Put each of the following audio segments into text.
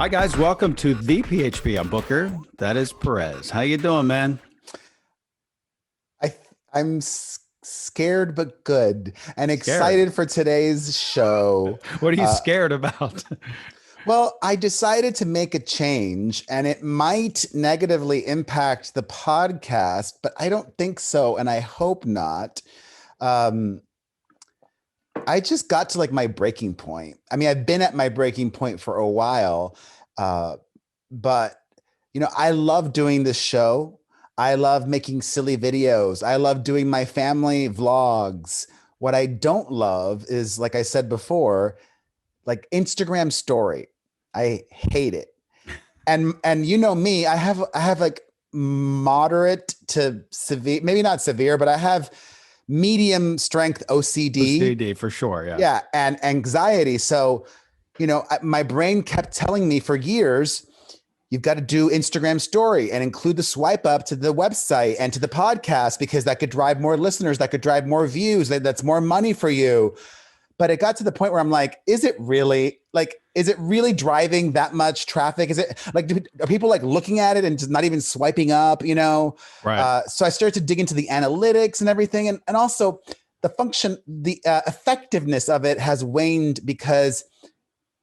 Hi guys, welcome to the PHP. I'm Booker. That is Perez. How you doing, man? I'm scared but good and Scared. excited for today's show. What are you Uh, scared about? well, I decided to make a change and it might negatively impact the podcast, but I don't think so, and I hope not. Um, I just got to like my breaking point. I mean, I've been at my breaking point for a while, uh, but I love doing this show. I love making silly videos. I love doing my family vlogs. What I don't love is, like I said before, like Instagram story. I hate it. And you know me, I have like moderate to severe, maybe not severe, but I have medium strength OCD. OCD for sure. Yeah. Yeah, and anxiety. So, my brain kept telling me for years, you've got to do Instagram story and include the swipe up to the website and to the podcast because that could drive more listeners, that could drive more views, that's more money for you. But it got to the point where I'm like, is it really driving that much traffic? Is it like, are people like looking at it and just not even swiping up, Right. So I started to dig into the analytics and everything. And also the function, the effectiveness of it has waned because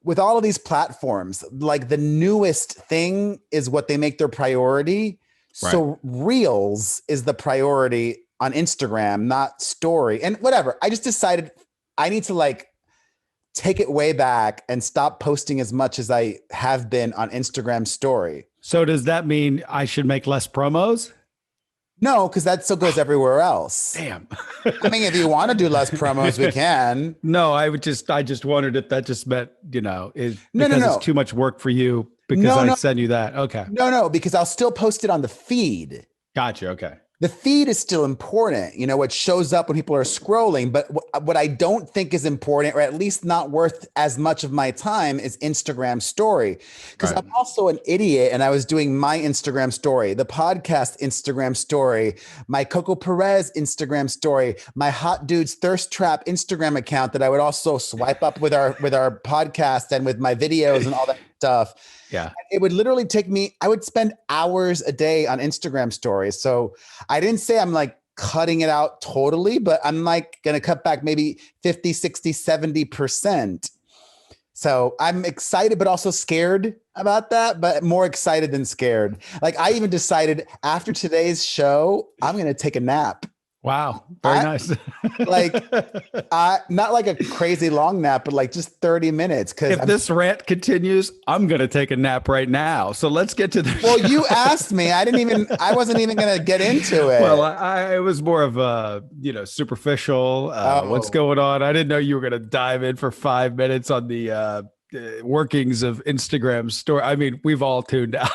with all of these platforms, like the newest thing is what they make their priority. Right. So Reels is the priority on Instagram, not story. And whatever. I just decided I need to like take it way back and stop posting as much as I have been on Instagram story. So does that mean I should make less promos? No, because that still goes everywhere else. Damn. I mean, if you want to do less promos, we can. No, I just wondered if that just meant, No. it's too much work for you because I send you that. Okay. No, because I'll still post it on the feed. Gotcha. Okay. The feed is still important, what shows up when people are scrolling. But what I don't think is important, or at least not worth as much of my time, is Instagram story. Because Right. I'm also an idiot and I was doing my Instagram story, the podcast Instagram story, my Coco Perez Instagram story, my Hot Dudes Thirst Trap Instagram account that I would also swipe up with our podcast and with my videos and all that stuff. Yeah. It would literally take me, I would spend hours a day on Instagram stories. So I didn't say I'm like cutting it out totally, but I'm like going to cut back maybe 50, 60, 70%. So I'm excited, but also scared about that, but more excited than scared. Like I even decided after today's show, I'm going to take a nap. Wow. Very nice. Not like a crazy long nap, but like just 30 minutes. If this rant continues, I'm going to take a nap right now. So let's get to the Well, show. you asked me. I wasn't even going to get into it. Well, I was more of a, superficial. What's going on? I didn't know you were going to dive in for 5 minutes on the workings of Instagram story. I mean, we've all tuned out.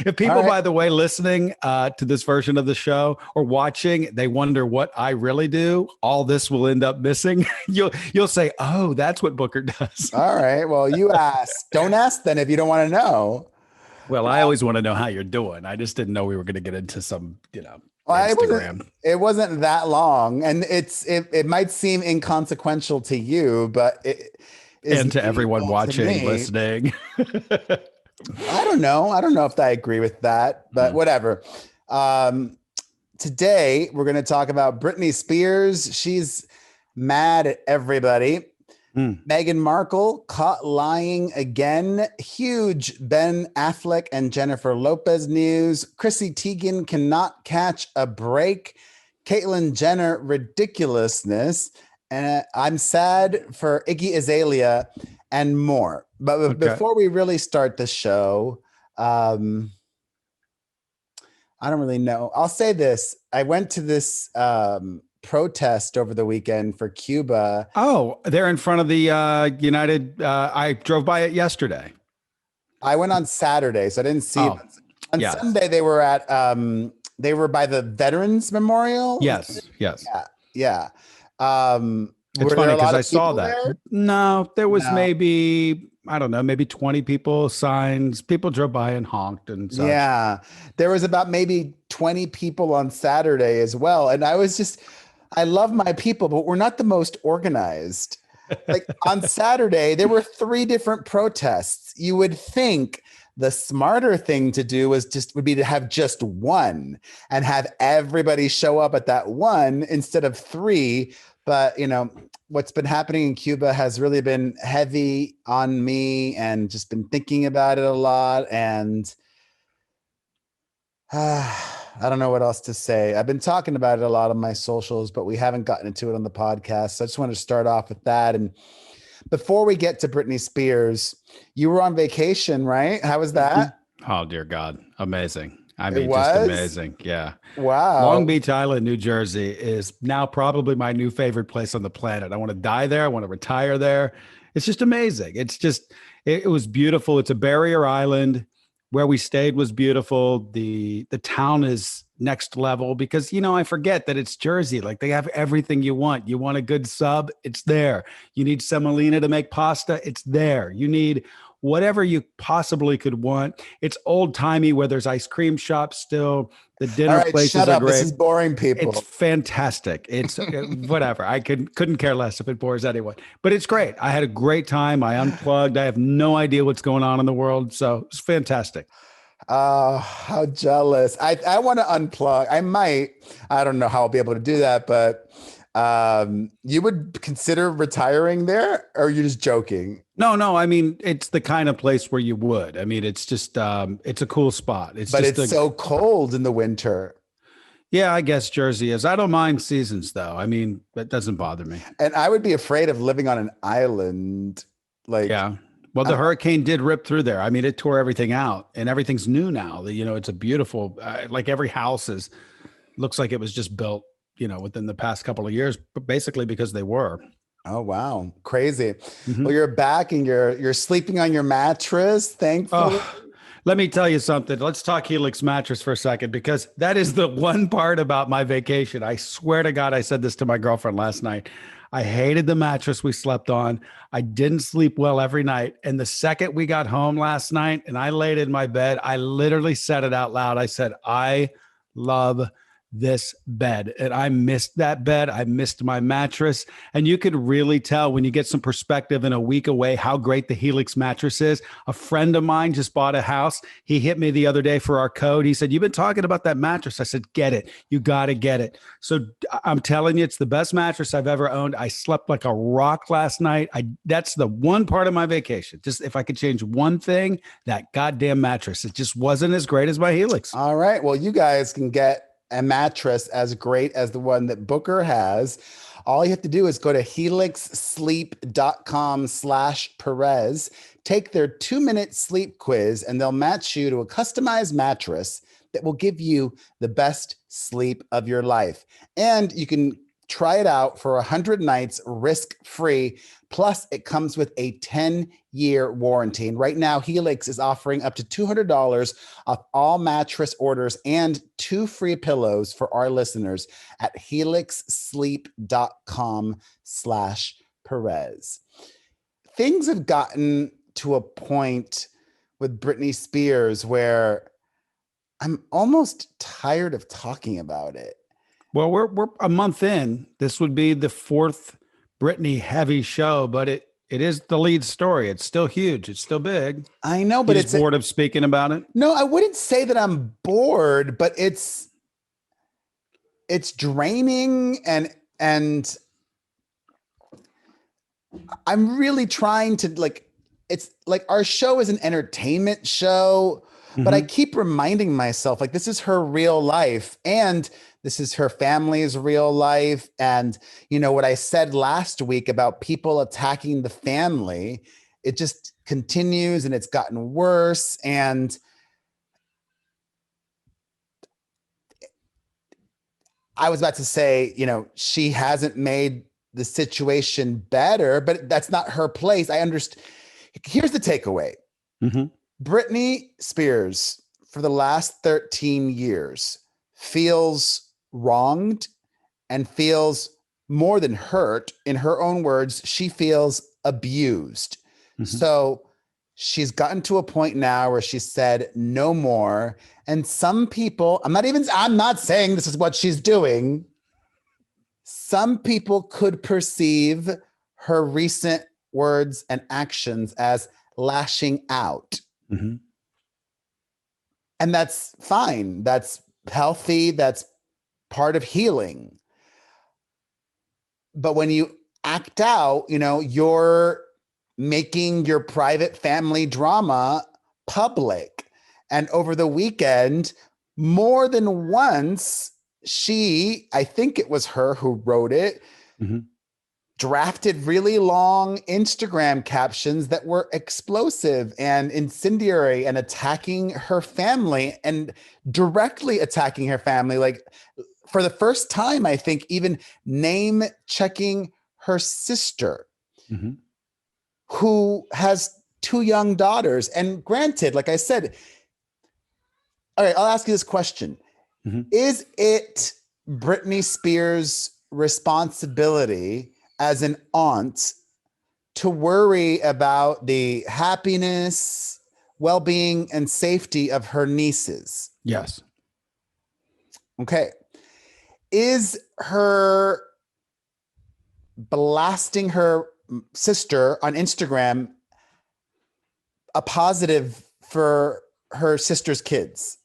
If people, by the way, listening to this version of the show or watching, they wonder what I really do, all this will end up missing. You'll say, oh, that's what Booker does. All right. Well, you asked. Don't ask then if you don't want to know. Well, I always want to know how you're doing. I just didn't know we were going to get into some, Well, Instagram. It wasn't that long, and it might seem inconsequential to you, but it is and to everyone watching, listening. I don't know if I agree with that, but whatever. Today we're going to talk about Britney Spears. She's mad at everybody. Meghan Markle caught lying again. Huge Ben Affleck and Jennifer Lopez news. Chrissy Tiegan cannot catch a break. Caitlyn Jenner ridiculousness. And I'm sad for Iggy Azalea and more. But before we really start the show, I don't really know. I'll say this. I went to this protest over the weekend for Cuba. Oh, they're in front of the United. I drove by it yesterday. I went on Saturday, so I didn't see it. On Sunday, they were at they were by the Veterans Memorial. Yes. Yeah. It's funny because I saw that. There? No, there was maybe, I don't know, maybe 20 people, signs. People drove by and honked and such. Yeah. There was about maybe 20 people on Saturday as well. And I love my people, but we're not the most organized. Like on Saturday, there were 3 different protests. You would think the smarter thing to do would be to have just one and have everybody show up at that one instead of 3. But what's been happening in Cuba has really been heavy on me, and just been thinking about it a lot. And I don't know what else to say. I've been talking about it a lot on my socials, but we haven't gotten into it on the podcast. So I just wanted to start off with that. And before we get to Britney Spears, you were on vacation, right? How was that? Oh, dear God. Amazing. I mean, just amazing. Yeah. Wow. Long Beach Island, New Jersey is now probably my new favorite place on the planet. I want to die there. I want to retire there. It's just amazing. It was beautiful. It's a barrier island. Where we stayed was beautiful. The town is next level because, I forget that it's Jersey. Like, they have everything you want. You want a good sub, it's there. You need semolina to make pasta, it's there. You need whatever you possibly could want. It's old timey where there's ice cream shops still. The dinner places are great. This is boring, people. It's fantastic. It's whatever. I couldn't care less if it bores anyone. But it's great. I had a great time. I unplugged. I have no idea what's going on in the world. So it's fantastic. Oh, how jealous. I want to unplug. I don't know how I'll be able to do that, but you would consider retiring there, or you're just joking? No. I mean, it's the kind of place where you would. I mean, it's just, it's a cool spot. It's so cold in the winter. Yeah, I guess Jersey is. I don't mind seasons though. I mean, that doesn't bother me. And I would be afraid of living on an island. Yeah. Well, the hurricane did rip through there. I mean, it tore everything out, and everything's new now. It's a beautiful, like every house looks like it was just built, within the past couple of years, but basically because they were. Oh, wow. Crazy. Mm-hmm. Well, you're back and you're sleeping on your mattress. Thankfully. Oh, let me tell you something. Let's talk Helix Mattress for a second, because that is the one part about my vacation. I swear to God, I said this to my girlfriend last night. I hated the mattress we slept on. I didn't sleep well every night. And the second we got home last night and I laid in my bed, I literally said it out loud. I said, I love this bed. And I missed that bed. I missed my mattress. And you could really tell when you get some perspective in a week away how great the Helix mattress is. A friend of mine just bought a house. He hit me the other day for our code. He said, you've been talking about that mattress. I said, get it. You got to get it. So I'm telling you, it's the best mattress I've ever owned. I slept like a rock last night. That's the one part of my vacation. Just if I could change one thing, that goddamn mattress. It just wasn't as great as my Helix. All right. Well, you guys can get a mattress as great as the one that Booker has. All you have to do is go to HelixSleep.com/Perez, take their 2-minute sleep quiz, and they'll match you to a customized mattress that will give you the best sleep of your life. And you can try it out for 100 nights risk-free. Plus, it comes with a 10-year warranty. And right now, Helix is offering up to $200 off all mattress orders and 2 free pillows for our listeners at HelixSleep.com/Perez. Things have gotten to a point with Britney Spears where I'm almost tired of talking about it. Well, we're a month in. This would be the 4th Britney heavy show, but it is the lead story. It's still huge. It's still big. I know, but it's bored of speaking about it. No, I wouldn't say that I'm bored, but it's draining, and I'm really trying to it's like our show is an entertainment show, but I keep reminding myself this is her real life, and this is her family's real life. And, what I said last week about people attacking the family, it just continues and it's gotten worse. And I was about to say, she hasn't made the situation better, but that's not her place. I understand. Here's the takeaway. Britney Spears, for the last 13 years, feels wronged and feels more than hurt. In her own words, she feels abused. So she's gotten to a point now where she said no more. And some people, I'm not saying this is what she's doing. Some people could perceive her recent words and actions as lashing out. Mm-hmm. And that's fine. That's healthy. That's part of healing. But when you act out, you're making your private family drama public. And over the weekend, more than once, I think it was her who wrote it, mm-hmm. drafted really long Instagram captions that were explosive and incendiary and attacking her family and directly attacking her family. Like, for the first time, I think, even name checking her sister, mm-hmm. who has 2 young daughters. And granted, like I said, all right, I'll ask you this question. Mm-hmm. Is it Britney Spears' responsibility as an aunt to worry about the happiness, well-being, and safety of her nieces? Yes. Okay. Is her blasting her sister on Instagram a positive for her sister's kids?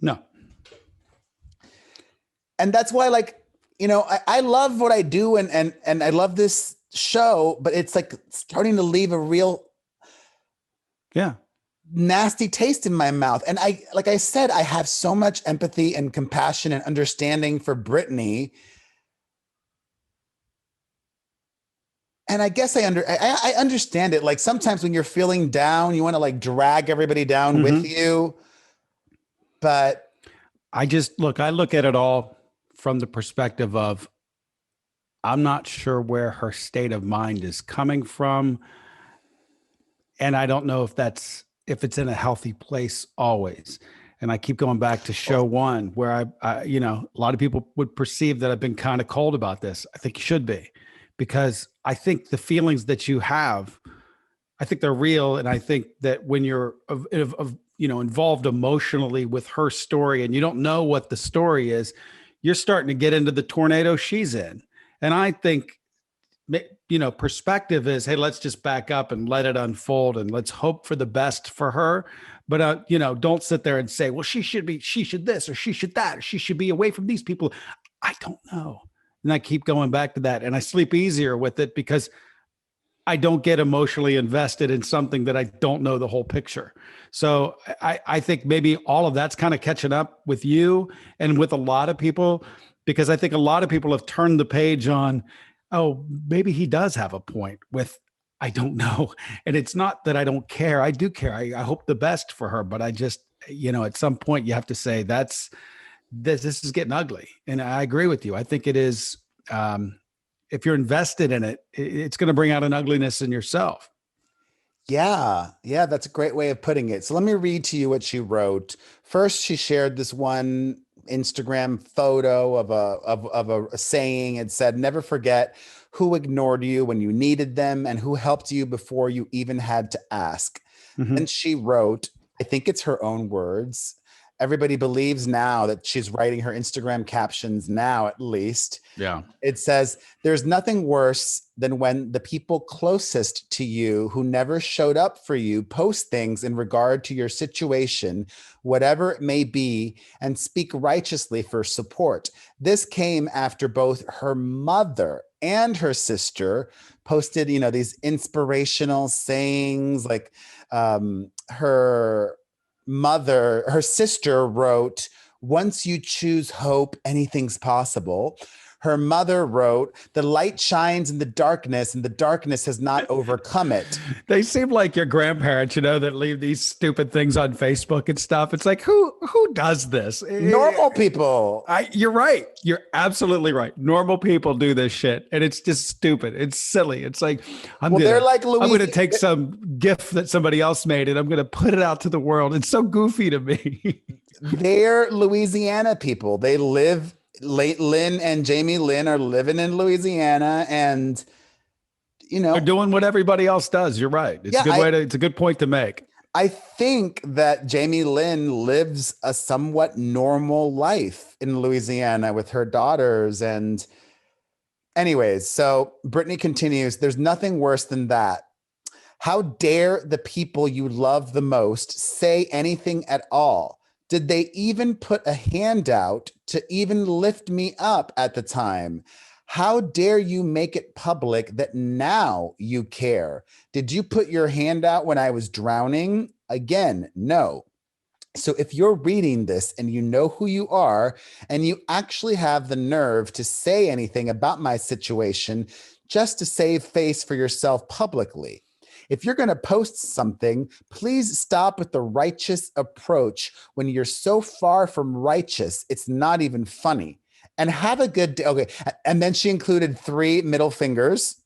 No. And that's why, I love what I do and I love this show, but it's like starting to leave a real nasty taste in my mouth. And like I said, I have so much empathy and compassion and understanding for Britney. And I guess I understand it. Like, sometimes when you're feeling down, you want to drag everybody down mm-hmm. with you. But I look at it all from the perspective of, I'm not sure where her state of mind is coming from. And I don't know if it's in a healthy place always. And I keep going back to show one where I a lot of people would perceive that I've been kind of cold about this. I think you should be, because I think the feelings that you have, I think they're real. And I think that when you're involved emotionally with her story and you don't know what the story is, you're starting to get into the tornado she's in. And I think, perspective is, hey, let's just back up and let it unfold and let's hope for the best for her. But, don't sit there and say, well, she should this, or she should that, or she should be away from these people. I don't know. And I keep going back to that, and I sleep easier with it because I don't get emotionally invested in something that I don't know the whole picture. So I think maybe all of that's kind of catching up with you and with a lot of people, because I think a lot of people have turned the page on, oh, maybe he does have a point with, I don't know. And it's not that I don't care. I do care. I hope the best for her, but I just, at some point you have to say this is getting ugly. And I agree with you. I think it is, if you're invested in it, it's going to bring out an ugliness in yourself. Yeah, that's a great way of putting it. So let me read to you what she wrote. First, she shared this one Instagram photo of a saying. It said, "Never forget who ignored you when you needed them and who helped you before you even had to ask." Mm-hmm. And she wrote, I think it's her own words, everybody believes now that she's writing her Instagram captions now, at least. Yeah. It says, "There's nothing worse than when the people closest to you who never showed up for you post things in regard to your situation, whatever it may be, and speak righteously for support." This came after both her mother and her sister posted, these inspirational sayings. Like her sister wrote, "Once you choose hope, anything's possible." Her mother wrote, "The light shines in the darkness and the darkness has not overcome it." They seem like your grandparents, that leave these stupid things on Facebook and stuff. It's like, who does this? Normal people. You're right. You're absolutely right. Normal people do this shit, and it's just stupid. It's silly. It's like, I'm going to take some gift that somebody else made and I'm going to put it out to the world. It's so goofy to me. They're Louisiana people. They live. Lynn and Jamie Lynn are living in Louisiana, and they're doing what everybody else does. You're right. It's a good point to make. I think that Jamie Lynn lives a somewhat normal life in Louisiana with her daughters, and Anyways, so Britney continues, there's nothing worse than that. How dare the people you love the most say anything at all? Did they even put a hand out to even lift me up at the time? How dare you make it public that now you care? Did you put your hand out when I was drowning? Again, no. So if you're reading this and you know who you are and you actually have the nerve to say anything about my situation just to save face for yourself publicly, if you're going to post something, please stop with the righteous approach when you're so far from righteous, it's not even funny. And have a good day. Okay. And then she included 3 middle fingers.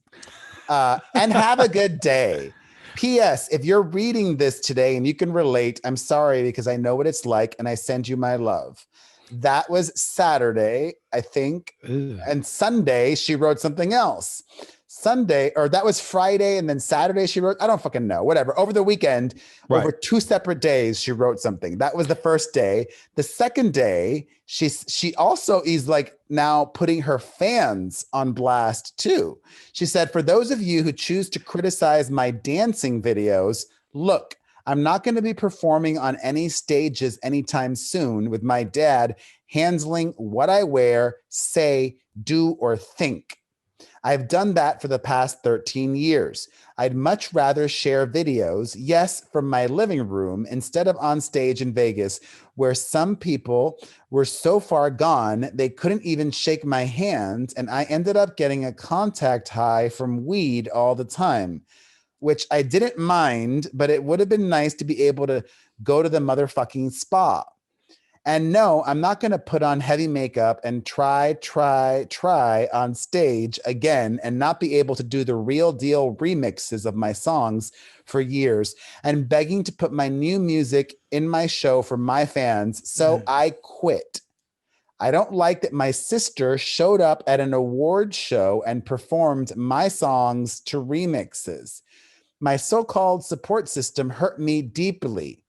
And have a good day. P.S. If you're reading this today and you can relate, I'm sorry because I know what it's like and I send you my love. That was Saturday, I think. Ew. And Sunday, she wrote something else. Sunday, or that was Friday, and then Saturday she wrote, I don't fucking know, whatever. Over the weekend, right. Over 2 separate days, she wrote something. That was the first day. The second day, she also is like now putting her fans on blast too. She said, for those of you who choose to criticize my dancing videos, look, I'm not going to be performing on any stages anytime soon with my dad handling what I wear, say, do, or think. I've done that for the past 13 years. I'd much rather share videos, yes, from my living room instead of on stage in Vegas, where some people were so far gone, they couldn't even shake my hand. And I ended up getting a contact high from weed all the time, which I didn't mind, but it would have been nice to be able to go to the motherfucking spa. And no, I'm not going to put on heavy makeup and try on stage again and not be able to do the real deal remixes of my songs for years and begging to put my new music in my show for my fans. So I quit. I don't like that my sister showed up at an award show and performed my songs to remixes. My so-called support system hurt me deeply.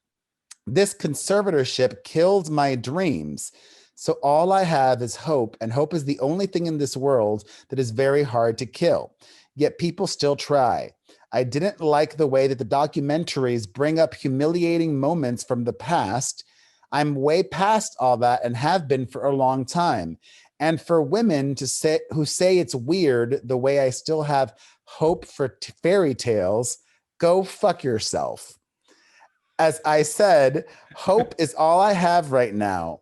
This conservatorship killed my dreams. So all I have is hope, and hope is the only thing in this world that is very hard to kill. Yet people still try. I didn't like the way that the documentaries bring up humiliating moments from the past. I'm way past all that and have been for a long time. And for women who say it's weird the way I still have hope for fairy tales, go fuck yourself. As I said, hope is all I have right now.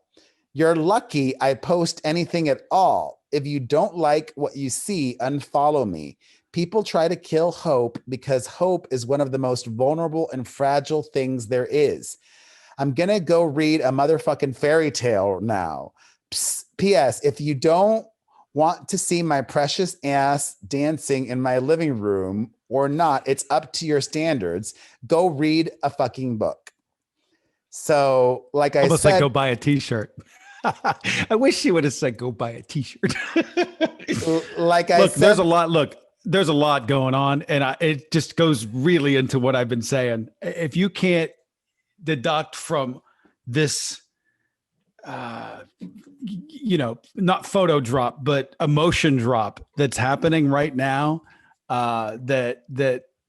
You're lucky I post anything at all. If you don't like what you see, unfollow me. People try to kill hope because hope is one of the most vulnerable and fragile things there is. I'm going to go read a motherfucking fairy tale now. P.S. If you don't want to see my precious ass dancing in my living room or not, it's up to your standards. Go read a fucking book. So, like I almost said, like go buy a t-shirt. I wish she would have said go buy a t-shirt. Like I said, there's a lot going on, and it just goes really into what I've been saying. If you can't deduct from this not photo drop, but emotion drop that's happening right now, that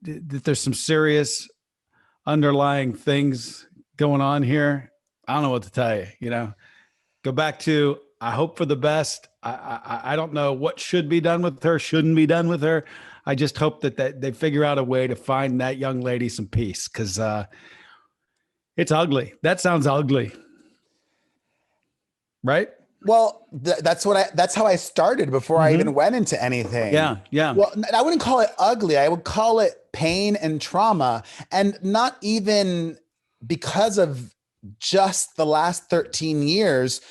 there's some serious underlying things going on here. I don't know what to tell you. Go back to, I hope for the best. I don't know what should be done with her, shouldn't be done with her. I just hope that they figure out a way to find that young lady some peace, because it's ugly. That sounds ugly. Right? Well, that's how I started before I even went into anything. Yeah. Well, I wouldn't call it ugly. I would call it pain and trauma, and not even because of just the last 13 years.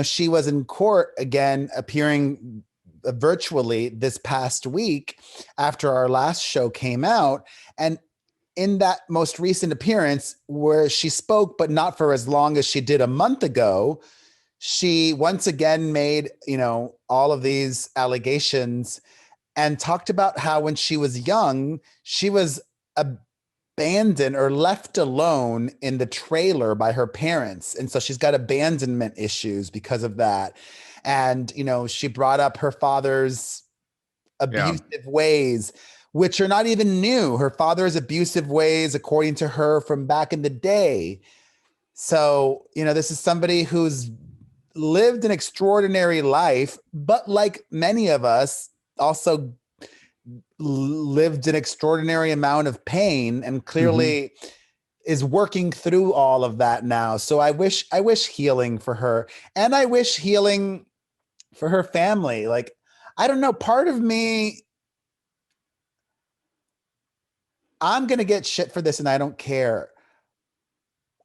She was in court again, appearing virtually this past week after our last show came out. And in that most recent appearance where she spoke, but not for as long as she did a month ago, she once again made, all of these allegations and talked about how when she was young, she was abandoned or left alone in the trailer by her parents. And so she's got abandonment issues because of that. And, she brought up her father's abusive ways, which are not even new. Her father's abusive ways, according to her, from back in the day. So, this is somebody who's lived an extraordinary life, but like many of us, also lived an extraordinary amount of pain, and clearly is working through all of that now. So I wish healing for her, and I wish healing for her family. Like, I don't know, part of me, I'm going to get shit for this and I don't care.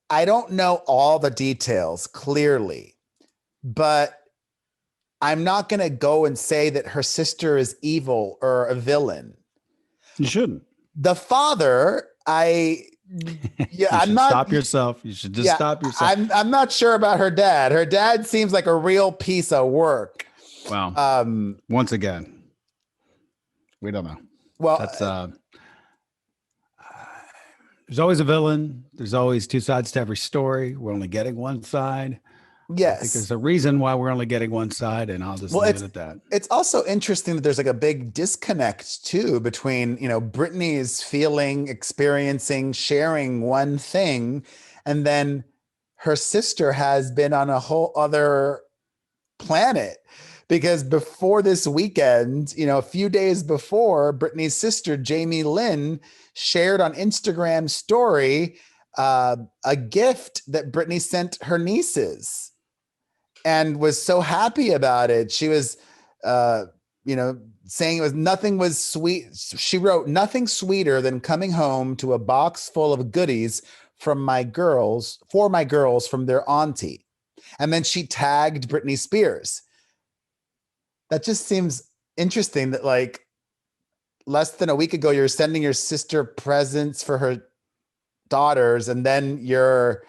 I don't know all the details clearly, but I'm not going to go and say that her sister is evil or a villain. You shouldn't. The father, I'm not. Stop yourself. You should just stop yourself. I'm not sure about her dad. Her dad seems like a real piece of work. Well, once again, we don't know. Well, that's there's always a villain. There's always two sides to every story. We're only getting one side. Yes. I think there's a reason why we're only getting one side, and I'll just leave it at that. It's also interesting that there's like a big disconnect too between, Britney's feeling, experiencing, sharing one thing, and then her sister has been on a whole other planet. Because before this weekend, a few days before, Britney's sister, Jamie Lynn, shared on Instagram story a gift that Britney sent her nieces and was so happy about it. She was, saying nothing was sweet. She wrote, "Nothing sweeter than coming home to a box full of goodies for my girls from their auntie." And then she tagged Britney Spears. That just seems interesting that like less than a week ago, you're sending your sister presents for her daughters, and then you're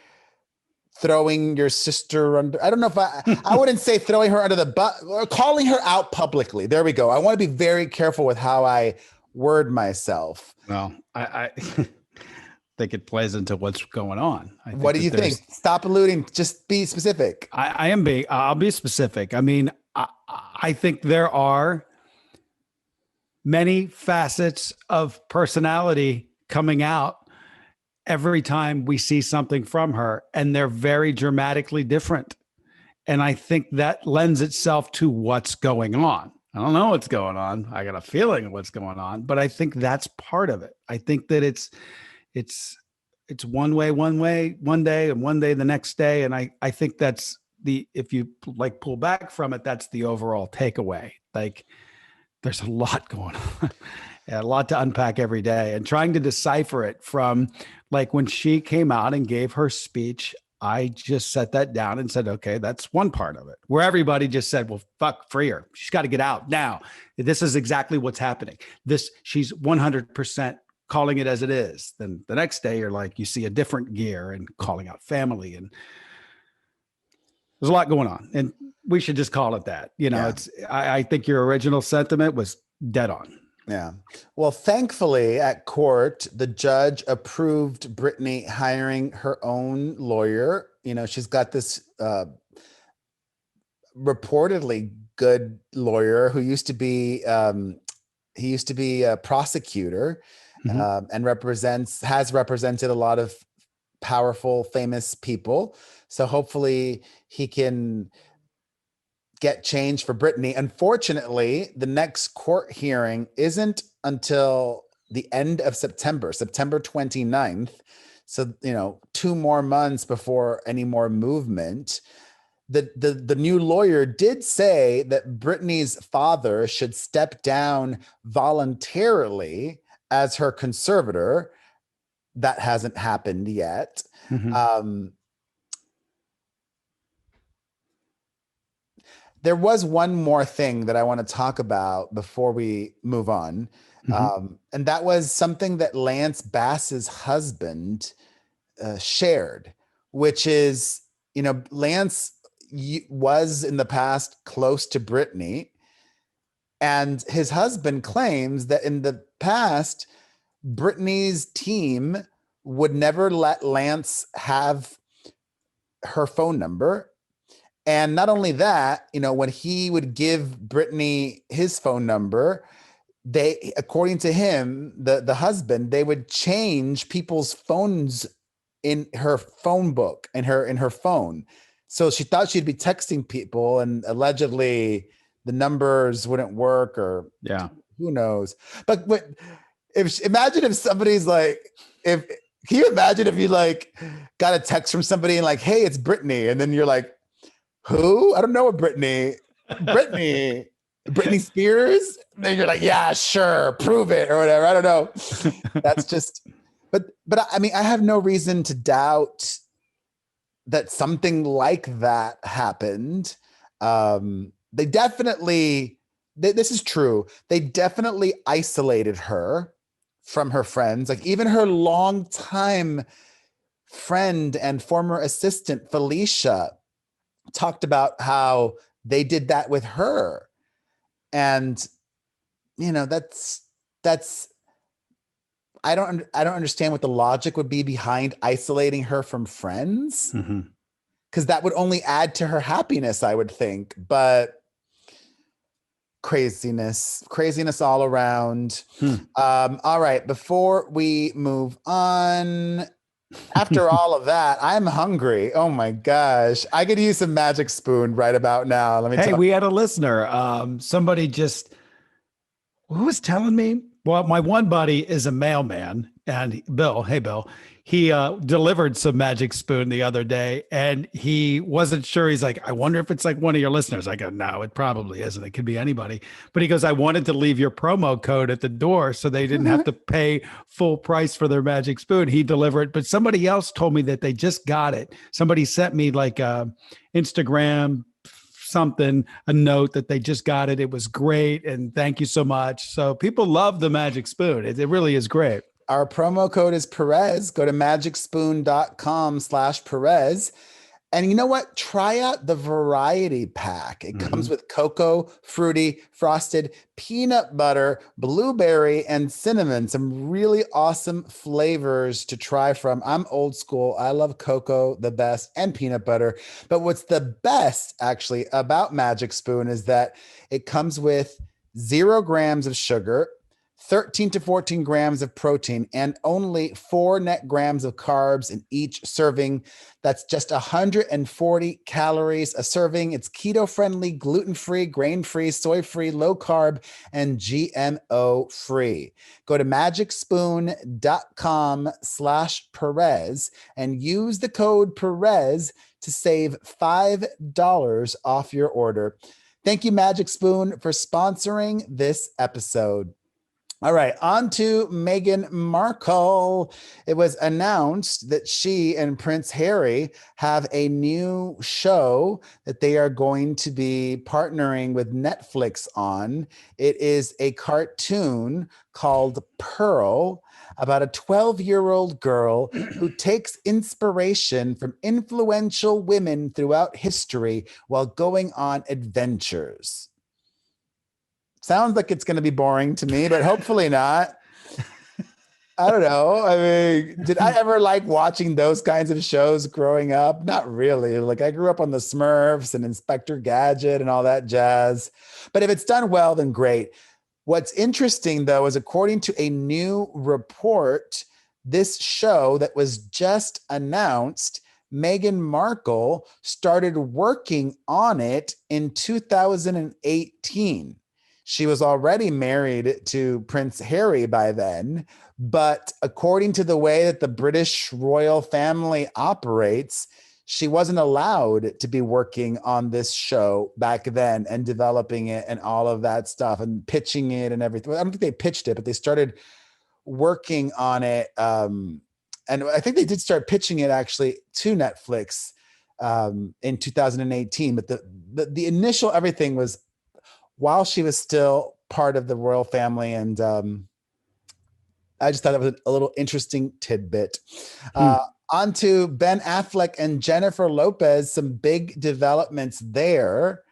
throwing your sister under. I don't know if I wouldn't say throwing her under the bus, or calling her out publicly. There we go. I want to be very careful with how I word myself. Well, I think it plays into what's going on. What do you think? Stop alluding. Just be specific. I'll be specific. I mean, I think there are many facets of personality coming out every time we see something from her, and they're very dramatically different. And I think that lends itself to what's going on. I don't know what's going on. I got a feeling of what's going on, but I think that's part of it. I think that it's one way, one day, and one day the next day. And I think that's if you like pull back from it, that's the overall takeaway. Like, there's a lot going on, a lot to unpack every day, and trying to decipher it from like when she came out and gave her speech, I just set that down and said, okay, that's one part of it, where everybody just said, well, fuck, free her. She's got to get out now. This is exactly what's happening. She's 100% calling it as it is. Then the next day you're like, you see a different gear and calling out family, and there's a lot going on, and we should just call it that. I think your original sentiment was dead on. Yeah. Well, thankfully at court, the judge approved Britney hiring her own lawyer. She's got this reportedly good lawyer who used to be a prosecutor, and has represented a lot of powerful, famous people. So hopefully he can get change for Britney. Unfortunately, the next court hearing isn't until the end of September 29th. So, 2 more months before any more movement. The new lawyer did say that Britney's father should step down voluntarily as her conservator. That hasn't happened yet. There was one more thing that I want to talk about before we move on. And that was something that Lance Bass's husband shared, which is, Lance was in the past close to Britney, and his husband claims that in the past, Britney's team would never let Lance have her phone number. And not only that, when he would give Britney his phone number, they, according to him, the husband, they would change people's phones in her phone book, in her phone. So she thought she'd be texting people, and allegedly the numbers wouldn't work, or who knows. But if imagine if somebody's like, if can you imagine if you like got a text from somebody and like, hey, it's Britney, and then you're like, who? I don't know what Britney. Britney Spears? Then you're like, yeah, sure, prove it or whatever. I don't know. That's just, but I mean, I have no reason to doubt that something like that happened. They definitely, this is true. They definitely isolated her from her friends. Like even her longtime friend and former assistant, Felicia, talked about how they did that with her. And, you know, that's, I don't understand what the logic would be behind isolating her from friends. Because that would only add to her happiness, I would think. But craziness all around. All right, before we move on, after all of that, I'm hungry. Oh my gosh. I could use some magic spoon right about now. Let me Hey, we had a listener. Somebody just, who was telling me? Well, my one buddy is a mailman, and Bill, hey Bill, he delivered some magic spoon the other day, and he wasn't sure. He's like, I wonder if it's like one of your listeners. I go, no, it probably isn't. It could be anybody. But he goes, I wanted to leave your promo code at the door so they didn't have to pay full price for their magic spoon. He delivered, but somebody else told me that they just got it. Somebody sent me like a Instagram something, a note that they just got it. It was great. And thank you so much. So people love the magic spoon. It really is great. Our promo code is Perez. Go to magicspoon.com/Perez. And you know what? Try out the variety pack. It comes with cocoa, fruity, frosted, peanut butter, blueberry, and cinnamon. Some really awesome flavors to try from. I'm old school. I love cocoa the best and peanut butter. But what's the best actually about Magic Spoon is that it comes with 0 grams of sugar, 13 to 14 grams of protein, and only 4 net grams of carbs in each serving. That's just 140 calories a serving. It's keto-friendly, gluten-free, grain-free, soy-free, low-carb, and GMO-free. Go to magicspoon.com/Perez and use the code Perez to save $5 off your order. Thank you, Magic Spoon, for sponsoring this episode. All right, on to Meghan Markle. It was announced that she and Prince Harry have a new show that they are going to be partnering with Netflix on. It is a cartoon called Pearl, about a 12-year-old girl who takes inspiration from influential women throughout history while going on adventures. Sounds like it's going to be boring to me, but hopefully not. I don't know. I mean, did I ever like watching those kinds of shows growing up? Not really. Like I grew up on the Smurfs and Inspector Gadget and all that jazz. But if it's done well, then great. What's interesting, though, is according to a new report, this show that was just announced, Meghan Markle started working on it in 2018. She was already married to Prince Harry by then, but according to the way that the British royal family operates, she wasn't allowed to be working on this show back then and developing it and all of that stuff and pitching it and everything. I don't think they pitched it, but they started working on it. And I think they did start pitching it actually to Netflix in 2018. But the initial everything was while she was still part of the royal family. And I just thought it was a little interesting tidbit. On to Ben Affleck and Jennifer Lopez, some big developments there.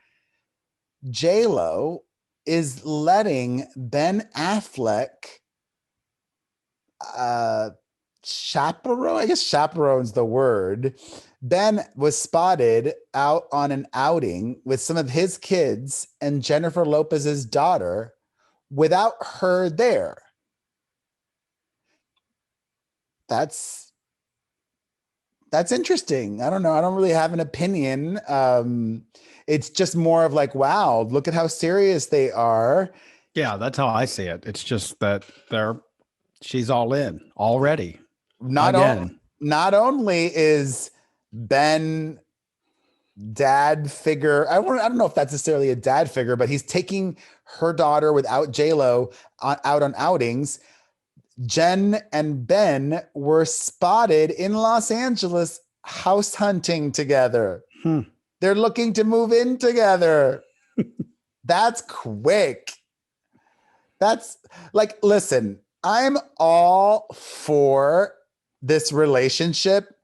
J-Lo is letting Ben Affleck chaperone. I guess chaperone's the word. Ben was spotted out on an outing with some of his kids and Jennifer Lopez's daughter without her there. That's interesting. I don't know. I don't really have an opinion. It's just more of like, wow, look at how serious they are. Yeah, that's how I see it. It's just that she's all in already. Not only is Ben dad figure, I don't know if that's necessarily a dad figure, but he's taking her daughter without J-Lo out on outings. Jen and Ben were spotted in Los Angeles house hunting together. They're looking to move in together. That's quick. That's like, listen, I'm all for this relationship,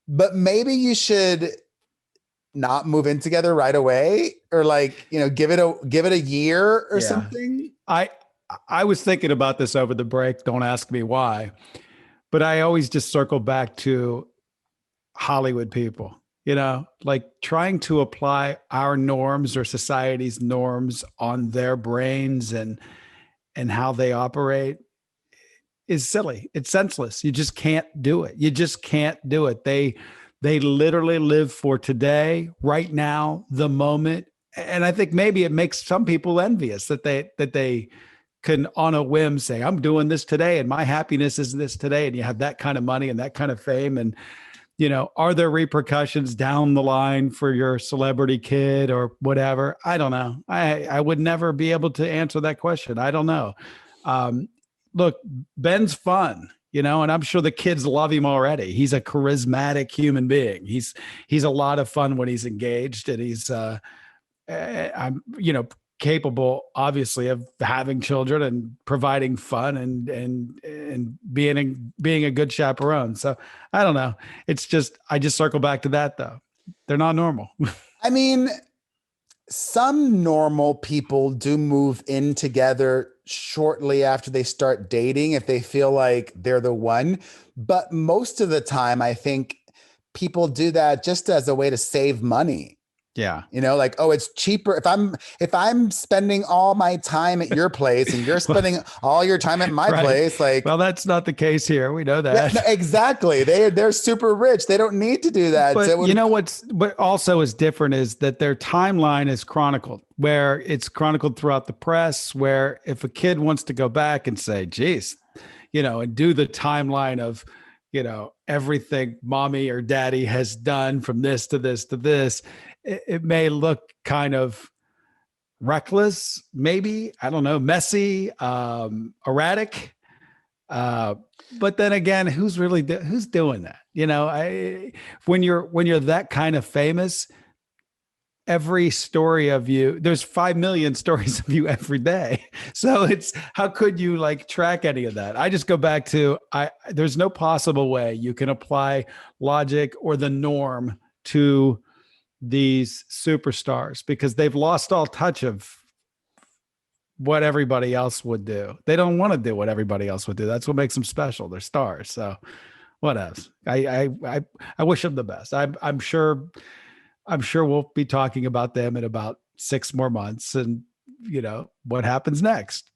but maybe you should not move in together right away, or like, give it a year or something. I was thinking about this over the break. Don't ask me why, but I always just circle back to Hollywood people, like trying to apply our norms or society's norms on their brains and how they operate is silly. It's senseless. You just can't do it. You just can't do it. They literally live for today, right now, the moment. And I think maybe it makes some people envious that they can on a whim say, I'm doing this today and my happiness is this today. And you have that kind of money and that kind of fame. And, are there repercussions down the line for your celebrity kid or whatever? I don't know. I would never be able to answer that question. I don't know. Look, Ben's fun, and I'm sure the kids love him already. He's a charismatic human being. He's a lot of fun when he's engaged, and he's, I'm, capable, obviously, of having children and providing fun and being a good chaperone. So I don't know. It's just, I just circle back to that though. They're not normal. I mean, some normal people do move in together shortly after they start dating if they feel like they're the one. But most of the time, I think people do that just as a way to save money. Yeah. Like, oh, it's cheaper if I'm spending all my time at your place and you're spending all your time at my place. Like, well, that's not the case here. We know that. No, exactly. They're super rich. They don't need to do that. But so what also is different is that their timeline is chronicled, where it's chronicled throughout the press, where if a kid wants to go back and say, geez, and do the timeline of, everything mommy or daddy has done from this to this to this, it may look kind of reckless, maybe, I don't know, messy, erratic. But then again, who's doing that? When you're that kind of famous, every story of you, there's 5 million stories of you every day. So it's, how could you like track any of that? I just go back to, there's no possible way you can apply logic or the norm to these superstars because they've lost all touch of what everybody else would do. They don't want to do what everybody else would do. That's what makes them special. They're stars. So what else? I wish them the best. I'm sure we'll be talking about them in about 6 more months and what happens next.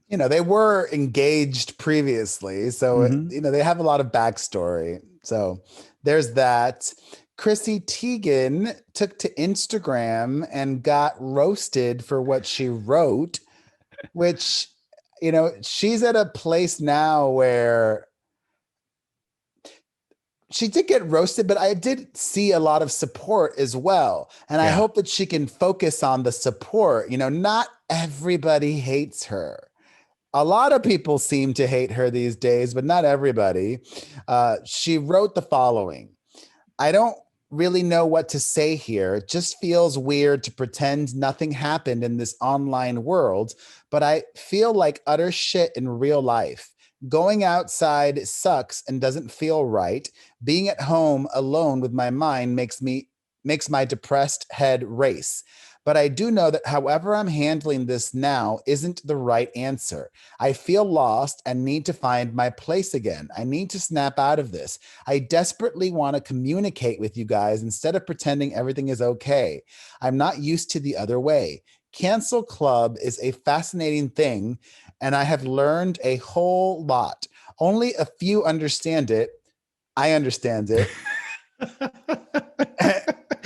They were engaged previously. So, they have a lot of backstory. So there's that. Chrissy Tiegan took to Instagram and got roasted for what she wrote, which, she's at a place now where she did get roasted, but I did see a lot of support as well. And I hope that she can focus on the support. Not everybody hates her. A lot of people seem to hate her these days, but not everybody. She wrote the following. I don't really know what to say here. It just feels weird to pretend nothing happened in this online world, but I feel like utter shit in real life. Going outside sucks and doesn't feel right. Being at home alone with my mind makes my depressed head race. But I do know that however I'm handling this now isn't the right answer. I feel lost and need to find my place again. I need to snap out of this. I desperately want to communicate with you guys instead of pretending everything is okay. I'm not used to the other way. Cancel club is a fascinating thing, and I have learned a whole lot. Only a few understand it. I understand it.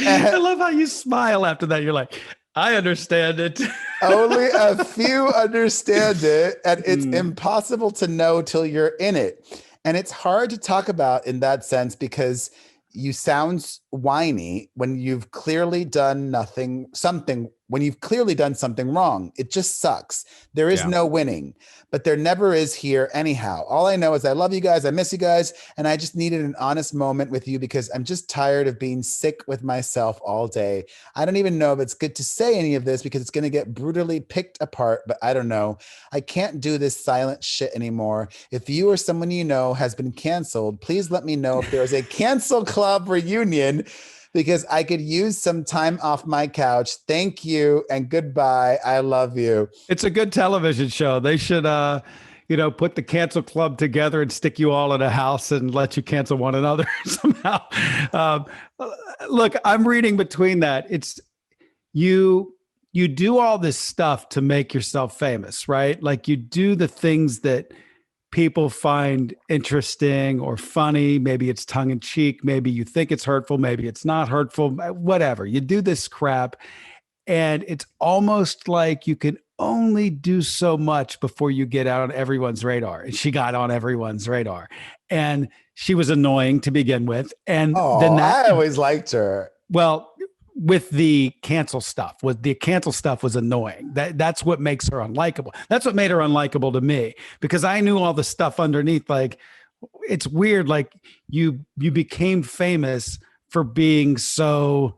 I love how you smile after that. You're like, I understand it. Only a few understand it, and it's impossible to know till you're in it. And it's hard to talk about in that sense because you sound whiny when you've clearly done when you've clearly done something wrong. It just sucks. There is no winning, but there never is here anyhow. All I know is I love you guys. I miss you guys. And I just needed an honest moment with you because I'm just tired of being sick with myself all day. I don't even know if it's good to say any of this because it's going to get brutally picked apart, but I don't know. I can't do this silent shit anymore. If you or someone you know has been canceled, please let me know if there's a cancel club reunion because I could use some time off my couch. Thank you and goodbye. I love you. It's a good television show. They should, put the cancel club together and stick you all in a house and let you cancel one another somehow. Look, I'm reading between that. It's you do all this stuff to make yourself famous, right? Like you do the things that people find interesting or funny. Maybe it's tongue in cheek. Maybe you think it's hurtful. Maybe it's not hurtful, whatever. You do this crap and it's almost like you can only do so much before you get out on everyone's radar. And she got on everyone's radar and she was annoying to begin with. And then I always liked her. Well, with the cancel stuff, was annoying. That's what makes her unlikable. That's what made her unlikable to me because I knew all the stuff underneath. Like it's weird. Like you became famous for being so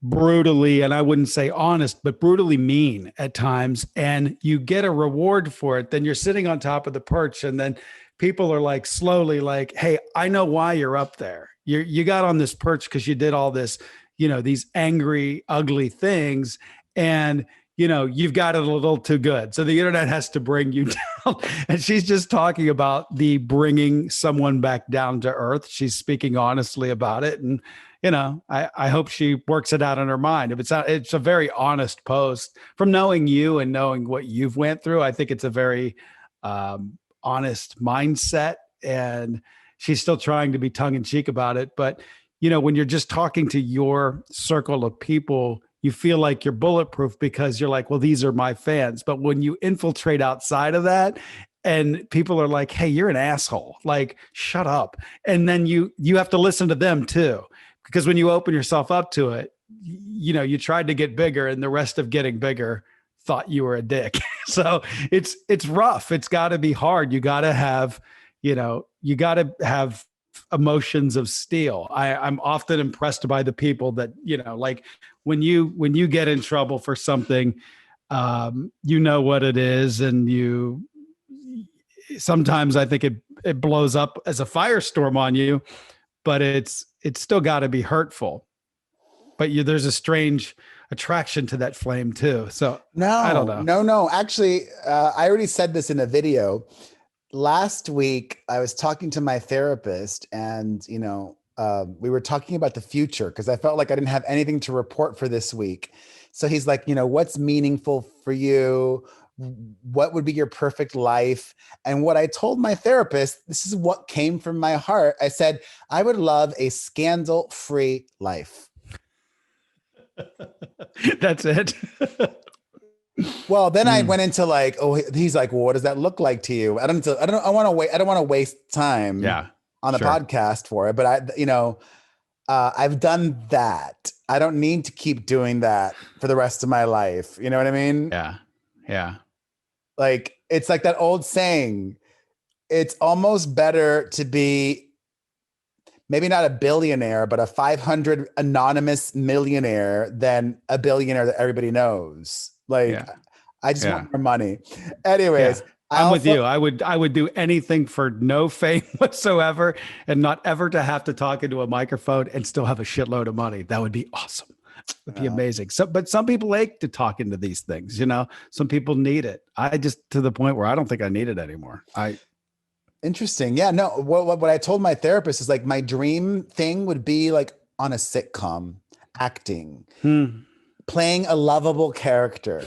brutally, and I wouldn't say honest, but brutally mean at times. And you get a reward for it. Then you're sitting on top of the perch and then people are like slowly like, hey, I know why you're up there. You got on this perch because you did all this, these angry, ugly things. And, you've got it a little too good. So the internet has to bring you down. And she's just talking about the bringing someone back down to earth. She's speaking honestly about it. And, I hope she works it out in her mind. If it's a very honest post from knowing you and knowing what you've went through. I think it's a very honest mindset. And she's still trying to be tongue in cheek about it. But when you're just talking to your circle of people, you feel like you're bulletproof because you're like, well, these are my fans. But when you infiltrate outside of that and people are like, hey, you're an asshole, like, shut up. And then you have to listen to them too, because when you open yourself up to it, you tried to get bigger and the rest of getting bigger thought you were a dick. So it's rough. It's got to be hard. You got to have emotions of steel. I'm often impressed by the people that, like when you get in trouble for something, what it is. And sometimes I think it blows up as a firestorm on you, but it's still got to be hurtful. But there's a strange attraction to that flame too. So I don't know. No. Actually, I already said this in a video. Last week, I was talking to my therapist and, we were talking about the future because I felt like I didn't have anything to report for this week. So he's like, what's meaningful for you? What would be your perfect life? And what I told my therapist, this is what came from my heart. I said, I would love a scandal-free life. That's it. Well, then I went into like, he's like, well, what does that look like to you? I don't want to waste time on the podcast for it, but I've done that. I don't need to keep doing that for the rest of my life. You know what I mean? Yeah. Yeah. Like, it's like that old saying, it's almost better to be maybe not a billionaire, but a 500 anonymous millionaire than a billionaire that everybody knows. Like, I just want more money. Anyways, I'm with you. I would do anything for no fame whatsoever and not ever to have to talk into a microphone and still have a shitload of money. That would be awesome. It'd be amazing. But some people like to talk into these things, some people need it. I just, to the point where I don't think I need it anymore. Interesting. Yeah, no, what I told my therapist is like, my dream thing would be like on a sitcom acting. playing a lovable character.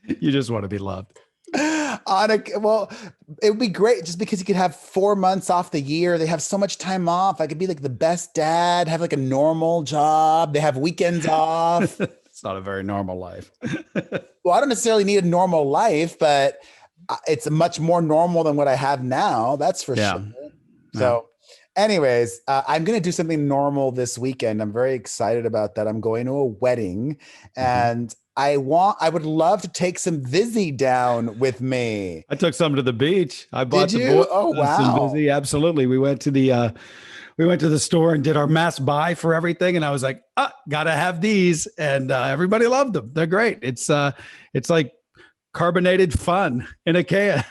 You just want to be loved. Well, it would be great just because you could have 4 months off the year. They have so much time off. I could be like the best dad, have like a normal job. They have weekends off. It's not a very normal life. Well, I don't necessarily need a normal life, but it's much more normal than what I have now. That's for sure. So anyways, I'm going to do something normal this weekend. I'm very excited about that. I'm going to a wedding and I would love to take some Vizzy down with me. I took some to the beach. I bought Did you? Oh, wow. some Vizzy. Absolutely. We went to the store and did our mass buy for everything. And I was like, gotta have these. And everybody loved them. They're great. It's like carbonated fun in a can.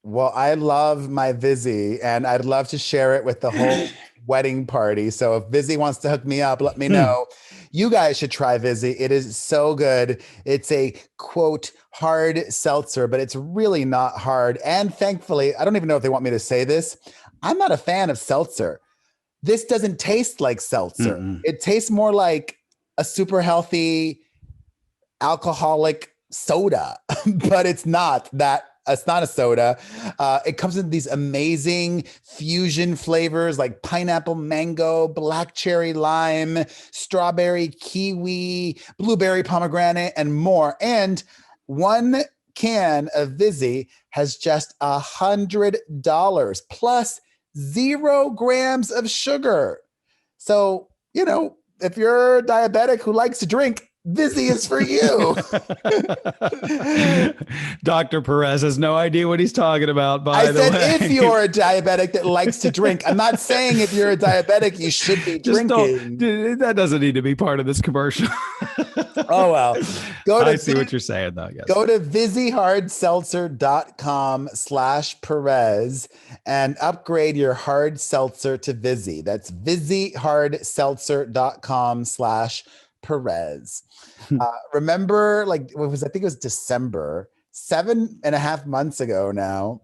Well, I love my Vizzy and I'd love to share it with the whole wedding party. So if Vizzy wants to hook me up, let me know. You guys should try Vizzy. It is so good. It's a quote hard seltzer, but it's really not hard. And thankfully, I don't even know if they want me to say this. I'm not a fan of seltzer. This doesn't taste like seltzer. It tastes more like a super healthy alcoholic soda, but it's not that. It's not a soda. It comes in these amazing fusion flavors like pineapple, mango, black cherry, lime, strawberry, kiwi, blueberry, pomegranate, and more. And one can of Vizzy has just $100 plus 0 grams of sugar. So, if you're diabetic who likes to drink, Vizzy is for you. Dr. Perez has no idea what he's talking about, by the way. I said if you're a diabetic that likes to drink. I'm not saying if you're a diabetic, you should be drinking. That doesn't need to be part of this commercial. Oh, well. I see what you're saying, though. Yes. Go to VizzyHardSeltzer.com/Perez and upgrade your hard seltzer to Vizzy. That's VizzyHardSeltzer.com/Perez. Remember, I think it was December, 7.5 months ago now,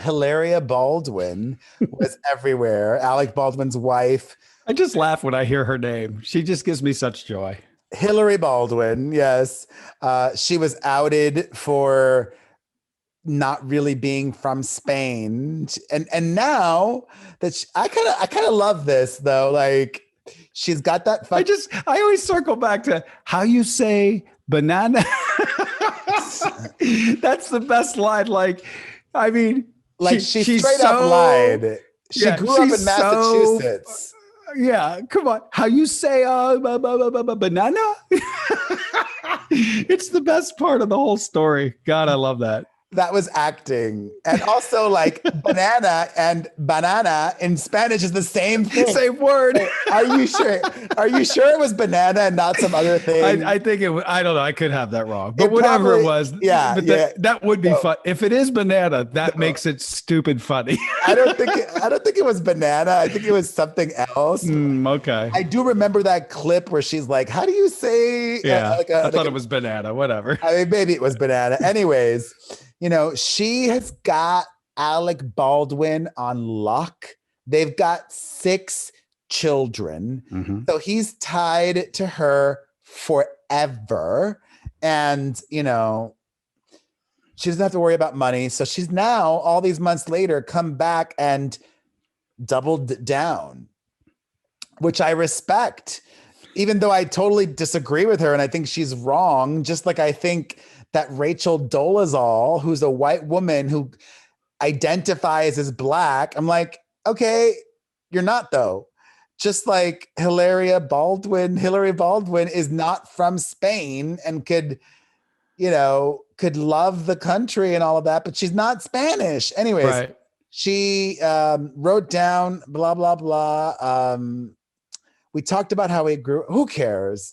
Hilaria Baldwin was everywhere. Alec Baldwin's wife. I just laugh when I hear her name. She just gives me such joy. Hillary Baldwin, yes. She was outed for not really being from Spain. And now that I kind of love this though. Like, she's got that. I always circle back to how you say banana. That's the best line. She straight up lied. She grew up in Massachusetts. Come on. How you say banana? It's the best part of the whole story. God, I love that. That was acting. And also banana and banana in Spanish is the same thing. Same word. Are you sure? Are you sure it was banana and not some other thing? I think it was, I don't know. I could have that wrong, but whatever it was. Yeah. That would be fun. If it is banana, that makes it stupid funny. I don't think it was banana. I think it was something else. Okay. I do remember that clip where she's like, how do you say? Yeah. I thought it was banana, whatever. I mean, maybe it was banana. Anyways, she has got Alec Baldwin on lock. They've got 6 children. So he's tied to her forever. And, she doesn't have to worry about money. So she's now, all these months later, come back and doubled down, which I respect, even though I totally disagree with her. And I think she's wrong. Just like I think that Rachel Dolezal, who's a white woman who identifies as Black, I'm like, okay, you're not though. Just like Hillary Baldwin is not from Spain and could love the country and all of that, but she's not Spanish. Anyways, right. She wrote down blah, blah, blah. We talked about how we grew. Who cares?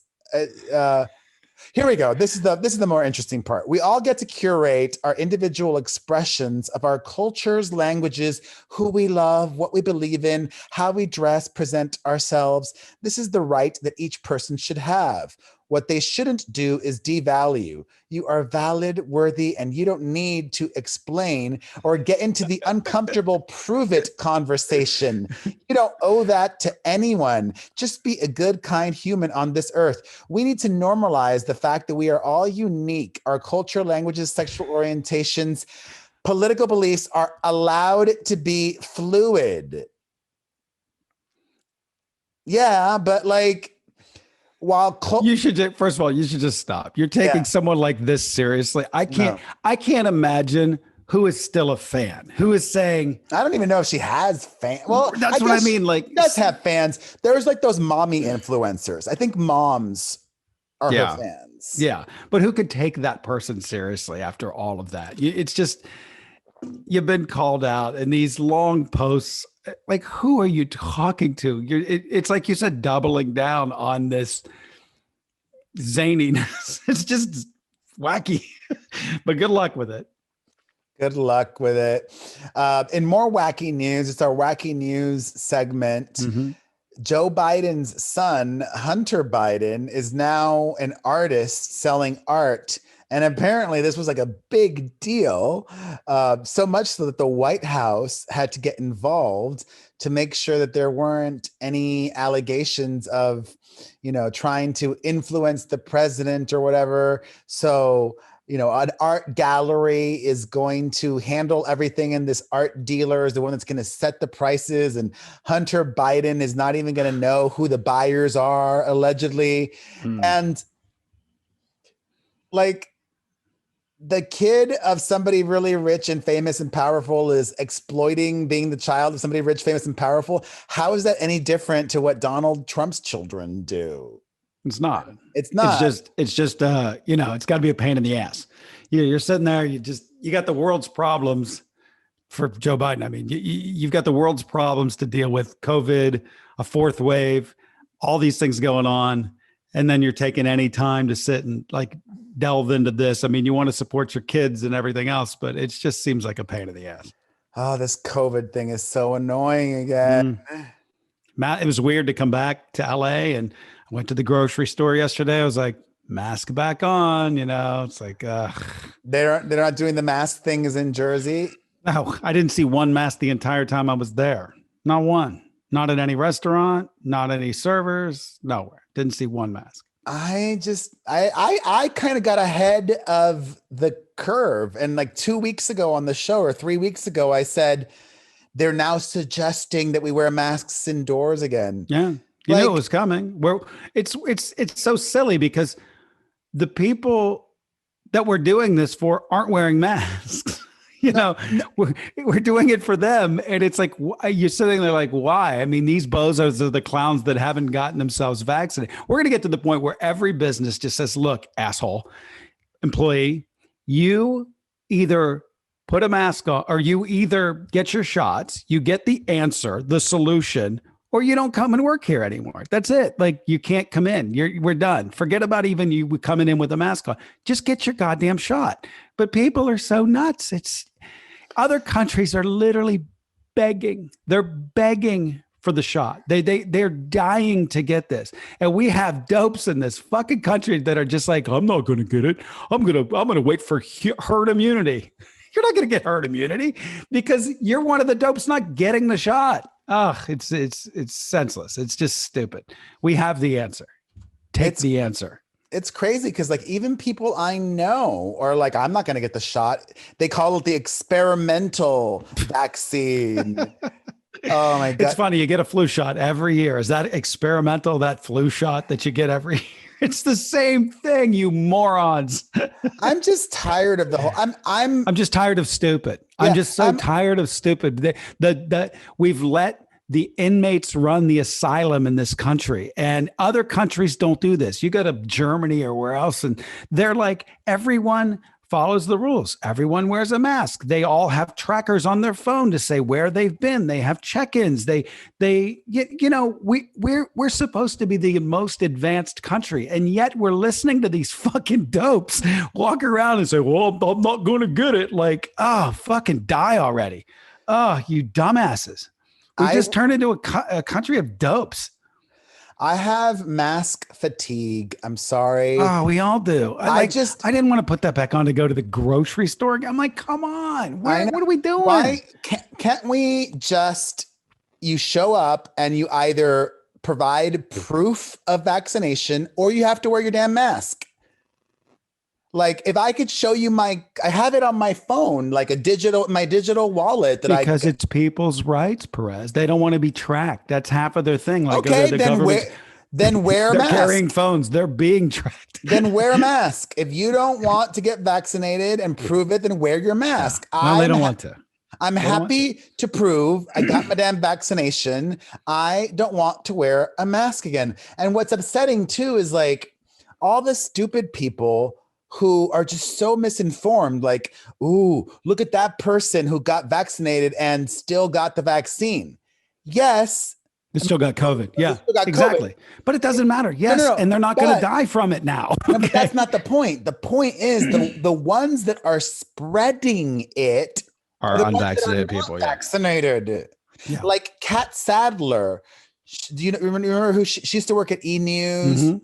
Here we go. This is the more interesting part. We all get to curate our individual expressions of our cultures, languages, who we love, what we believe in, how we dress, present ourselves. This is the right that each person should have. What they shouldn't do is devalue. You are valid, worthy, and you don't need to explain or get into the uncomfortable prove it conversation. You don't owe that to anyone. Just be a good, kind human on this earth. We need to normalize the fact that we are all unique. Our culture, languages, sexual orientations, political beliefs are allowed to be fluid. Yeah, but like, while you should first of all, you should just stop. You're taking someone like this seriously. I can't imagine who is still a fan, who is saying, I don't even know if she has fans. Well, that's what I mean. Like, she does have fans. There's like those mommy influencers. I think moms are her fans. Yeah. But who could take that person seriously after all of that? It's just, you've been called out in these long posts. Like, who are you talking to? It's like you said, doubling down on this zaniness. It's just wacky, but good luck with it. Good luck with it. In more wacky news, it's our wacky news segment. Mm-hmm. Joe Biden's son, Hunter Biden, is now an artist selling art. And apparently this was like a big deal, so much so that the White House had to get involved to make sure that there weren't any allegations of, trying to influence the president or whatever. So, an art gallery is going to handle everything, and this art dealer is the one that's going to set the prices. And Hunter Biden is not even going to know who the buyers are, allegedly. And like, the kid of somebody really rich and famous and powerful is exploiting being the child of somebody rich, famous, and powerful. How is that any different to what Donald Trump's children do? It's not. It's not. It's just it's got to be a pain in the ass. You're sitting there, you got the world's problems for Joe Biden. I mean, you've got the world's problems to deal with: COVID, a fourth wave, all these things going on. And then you're taking any time to sit and like delve into this. I mean, you want to support your kids and everything else, but it just seems like a pain in the ass. Oh, this COVID thing is so annoying again. Matt, it was weird to come back to LA, and I went to the grocery store yesterday. I was like, mask back on, it's like, they're not doing the mask thing as in Jersey. No, I didn't see one mask the entire time I was there. Not one. Not at any restaurant, not any servers, nowhere. Didn't see one mask. I kind of got ahead of the curve. And like 2 weeks ago on the show, or 3 weeks ago, I said, they're now suggesting that we wear masks indoors again. Yeah. You knew it was coming. It's so silly because the people that we're doing this for aren't wearing masks. We're doing it for them. And it's like, you're sitting there like, why? I mean, these bozos are the clowns that haven't gotten themselves vaccinated. We're going to get to the point where every business just says, look, asshole, employee, you either put a mask on, or you either get your shots, you get the answer, the solution, or you don't come and work here anymore. That's it. Like, you can't come in. We're done. Forget about even you coming in with a mask on. Just get your goddamn shot. But people are so nuts. Other countries are literally begging. They're begging for the shot. They're dying to get this. And we have dopes in this fucking country that are just like, I'm not going to get it. I'm going to wait for herd immunity. You're not going to get herd immunity because you're one of the dopes not getting the shot. It's senseless. It's just stupid. We have the answer. Take the answer. It's crazy because like even people I know are like, I'm not going to get the shot. They call it the experimental vaccine. Oh my God. It's funny. You get a flu shot every year. Is that experimental, that flu shot that you get every year? It's the same thing, you morons. I'm just tired of the whole, I'm just tired of stupid. Yeah, I'm just so tired of stupid. We've let the inmates run the asylum in this country, and other countries don't do this. You go to Germany or where else, and they're like, everyone follows the rules. Everyone wears a mask. They all have trackers on their phone to say where they've been. They have check-ins. We're supposed to be the most advanced country, and yet we're listening to these fucking dopes walk around and say, well, I'm not going to get it. Like, oh, fucking die already. Oh, you dumbasses. We just turned into a country of dopes. I have mask fatigue. I'm sorry. Oh, we all do. I didn't want to put that back on to go to the grocery store. I'm like, come on. I know. What are we doing? Why can't we just, you show up and you either provide proof of vaccination or you have to wear your damn mask? Like, if I could show you I have it on my phone, like my digital wallet because it's people's rights, Perez. They don't want to be tracked. That's half of their thing. Like, okay, then wear a mask. They're carrying phones. They're being tracked. Then wear a mask. If you don't want to get vaccinated and prove it, then wear your mask. No, they don't want to. I'm happy to prove I got my damn vaccination. I don't want to wear a mask again. And what's upsetting too is like all the stupid people who are just so misinformed. Like, ooh, look at that person who got vaccinated and still got the vaccine. Yes. They still got COVID. Yeah, exactly. COVID. But it doesn't matter. Yes. No. And they're not going to die from it now. Okay. No, but that's not the point. The point is the ones that are spreading it are unvaccinated people. Vaccinated. Yeah. Like Kat Sadler. Do you remember who she used to work at E! News? Mm-hmm.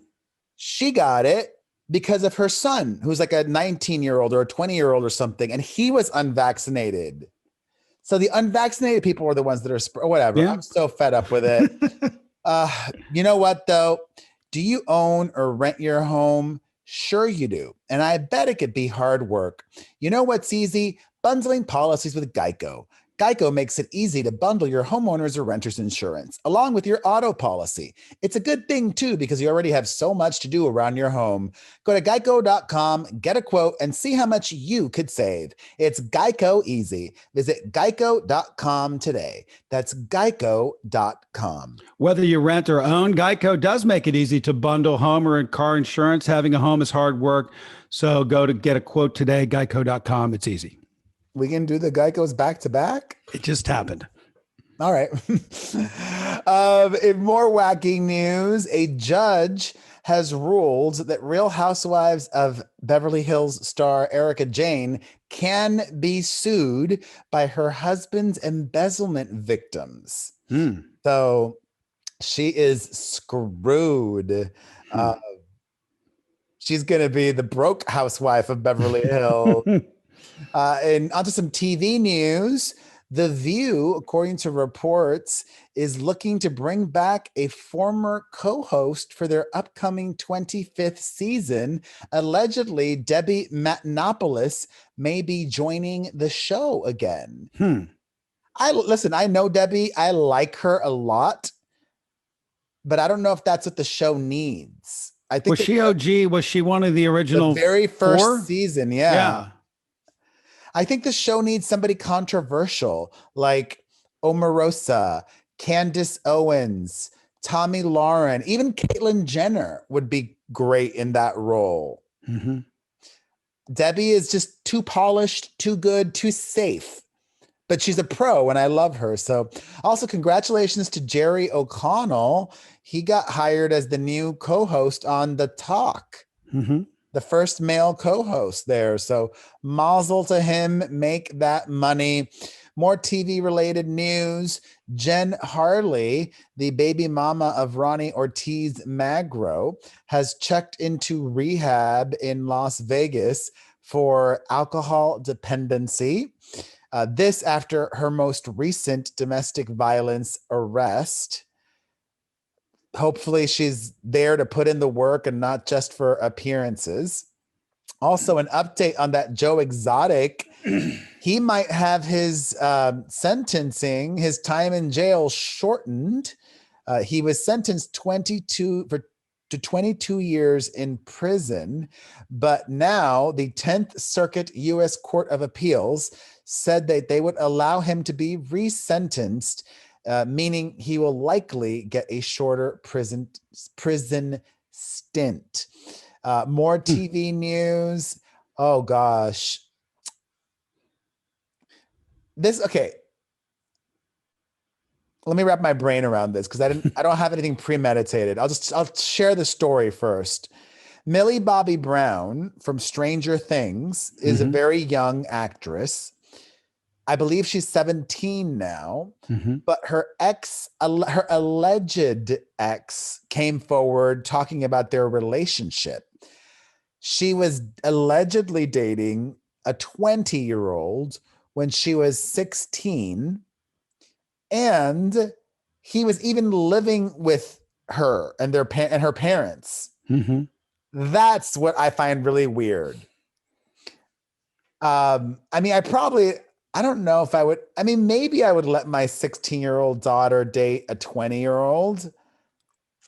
She got it because of her son, who's like a 19-year-old or a 20-year-old or something, and he was unvaccinated. So the unvaccinated people are the ones that are whatever. Yeah. I'm so fed up with it. You know what, though? Do you own or rent your home? Sure you do. And I bet it could be hard work. You know what's easy? Bundling policies with Geico. Geico makes it easy to bundle your homeowners or renters insurance along with your auto policy. It's a good thing, too, because you already have so much to do around your home. Go to geico.com, get a quote, and see how much you could save. It's Geico easy. Visit geico.com today. That's geico.com. Whether you rent or own, Geico does make it easy to bundle home or car insurance. Having a home is hard work. So go to get a quote today, geico.com. It's easy. We can do the Geicos back to back. It just happened. All right. In more wacky news, a judge has ruled that Real Housewives of Beverly Hills star Erica Jane can be sued by her husband's embezzlement victims. So she is screwed. She's going to be the broke housewife of Beverly Hills. And onto some TV news. The View, according to reports, is looking to bring back a former co-host for their upcoming 25th season. Allegedly, Debbie Matenopoulos may be joining the show again. I know Debbie. I like her a lot, but I don't know if that's what the show needs. I think was she OG? Was she one of the original? The very first 4? season, yeah. I think the show needs somebody controversial like Omarosa, Candace Owens, Tommy Lauren, even Caitlyn Jenner would be great in that role. Mm-hmm. Debbie is just too polished, too good, too safe, but she's a pro and I love her. So also congratulations to Jerry O'Connell. He got hired as the new co-host on The Talk. Mm-hmm. The first male co-host there. So mazel to him, make that money. More TV related news. Jen Harley, the baby mama of Ronnie Ortiz Magro, has checked into rehab in Las Vegas for alcohol dependency. This after her most recent domestic violence arrest. Hopefully she's there to put in the work and not just for appearances. Also, an update on that Joe Exotic. He might have his sentencing, his time in jail shortened. He was sentenced 22 years in prison, but now the 10th Circuit U.S. Court of Appeals said that they would allow him to be resentenced, meaning he will likely get a shorter prison stint. More TV news. Oh gosh. Okay. Let me wrap my brain around this because I don't have anything premeditated. I'll share the story first. Millie Bobby Brown from Stranger Things is a very young actress. I believe she's 17 now, Mm-hmm. but her alleged ex came forward talking about their relationship. She was allegedly dating a 20-year-old when she was 16, and he was even living with her and her parents. Mm-hmm. That's what I find really weird. I mean, I don't know if I would, I mean, maybe I would let my 16-year-old daughter date a 20-year-old,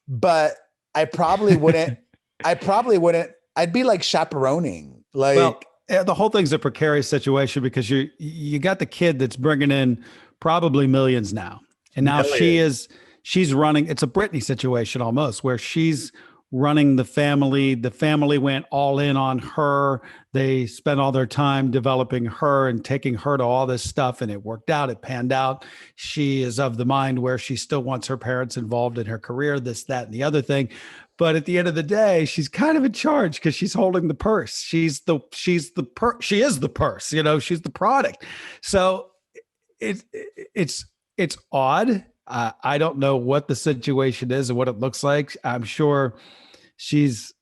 but I probably wouldn't, I'd be like chaperoning. Well, Like, the whole thing's a precarious situation because you got the kid that's bringing in probably millions now, and now millions. she's running. It's a Britney situation almost, where she's running the family. The family went all in on her. They spent all their time developing her and taking her to all this stuff, and it worked out. It panned out. She is of the mind where she still wants her parents involved in her career, this, that, and the other thing. But at the end of the day, she's kind of in charge because she's holding the purse. She is the purse. You know, she's the product. So it's odd. I don't know what the situation is and what it looks like. I'm sure she's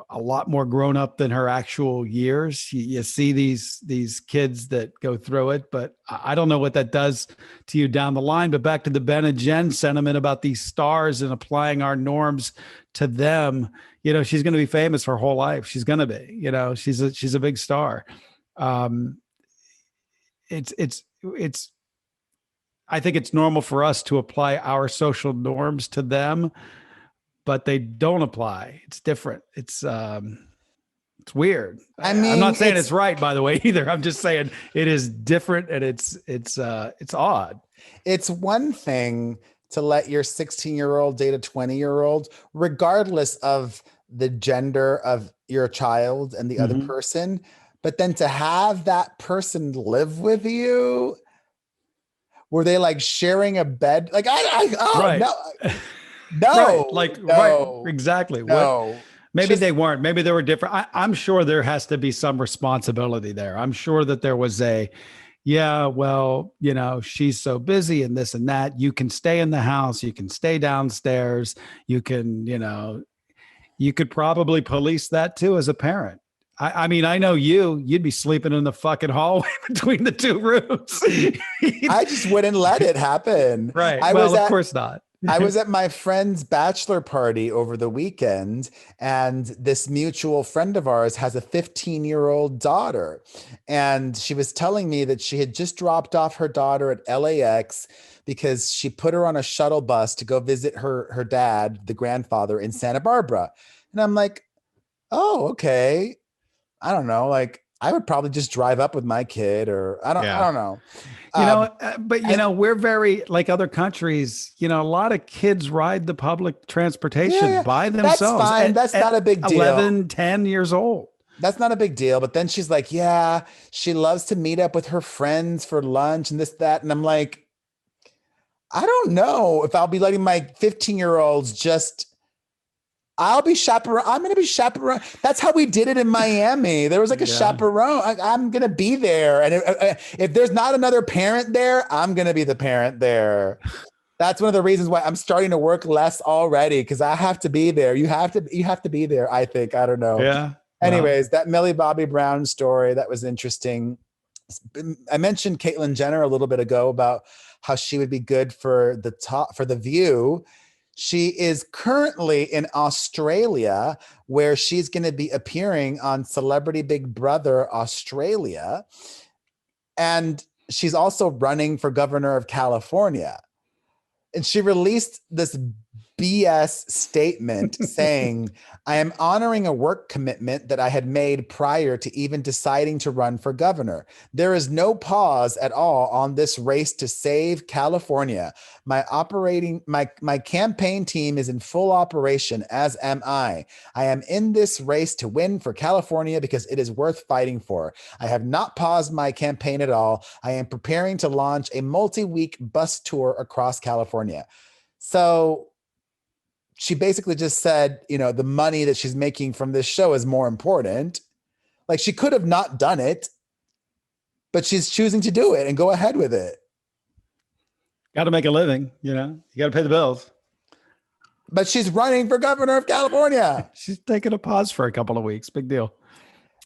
a lot more grown up than her actual years. You see these kids that go through it, but I don't know what that does to you down the line. But back to the Ben and Jen sentiment about these stars and applying our norms to them. You know, she's going to be famous for her whole life. She's going to be. You know, she's a big star. Um, it's. I think it's normal for us to apply our social norms to them, but they don't apply. It's different. It's weird. I'm not saying it's right, by the way, either. I'm just saying it is different, and it's odd. It's one thing to let your 16-year-old date a 20-year-old, regardless of the gender of your child and the other person, but then to have that person live with you, were they like sharing a bed? Like, right. No, right, exactly. No. What? Maybe they weren't. Maybe they were different. I'm sure there has to be some responsibility there. I'm sure that there was well, you know, she's so busy and this and that. You can stay in the house. You can stay downstairs. You can, you know, you could probably police that too as a parent. I mean, I know you'd be sleeping in the fucking hallway between the two rooms. I just wouldn't let it happen. Right. Of course not. I was at my friend's bachelor party over the weekend, and this mutual friend of ours has a 15-year-old daughter. And she was telling me that she had just dropped off her daughter at LAX because she put her on a shuttle bus to go visit her dad, the grandfather, in Santa Barbara. And I'm like, oh, okay. I don't know. Like, I would probably just drive up with my kid, or I don't know. But we're very like other countries. You know, a lot of kids ride the public transportation by themselves. That's fine. That's not a big deal. 11, 10 years old. That's not a big deal. But then she's like, yeah, she loves to meet up with her friends for lunch and this, that. And I'm like, I don't know if I'll be letting my 15-year-olds just. I'll be chaperone. I'm going to be chaperone. That's how we did it in Miami. There was like a chaperone. I'm going to be there. And if there's not another parent there, I'm going to be the parent there. That's one of the reasons why I'm starting to work less already, because I have to be there. You have to be there, I think. I don't know. Yeah. Anyways, that Millie Bobby Brown story, that was interesting. I mentioned Caitlyn Jenner a little bit ago about how she would be good for The View. She is currently in Australia, where she's going to be appearing on Celebrity Big Brother Australia. And she's also running for governor of California. And she released this BS statement saying, I am honoring a work commitment that I had made prior to even deciding to run for governor. There is no pause at all on this race to save California. My campaign team is in full operation, as am I. I am in this race to win for California because it is worth fighting for. I have not paused my campaign at all. I am preparing to launch a multi-week bus tour across California. So she basically just said, you know, the money that she's making from this show is more important. Like, she could have not done it. but she's choosing to do it and go ahead with it. Got to make a living, you got to pay the bills. But she's running for governor of California. She's taking a pause for a couple of weeks. Big deal.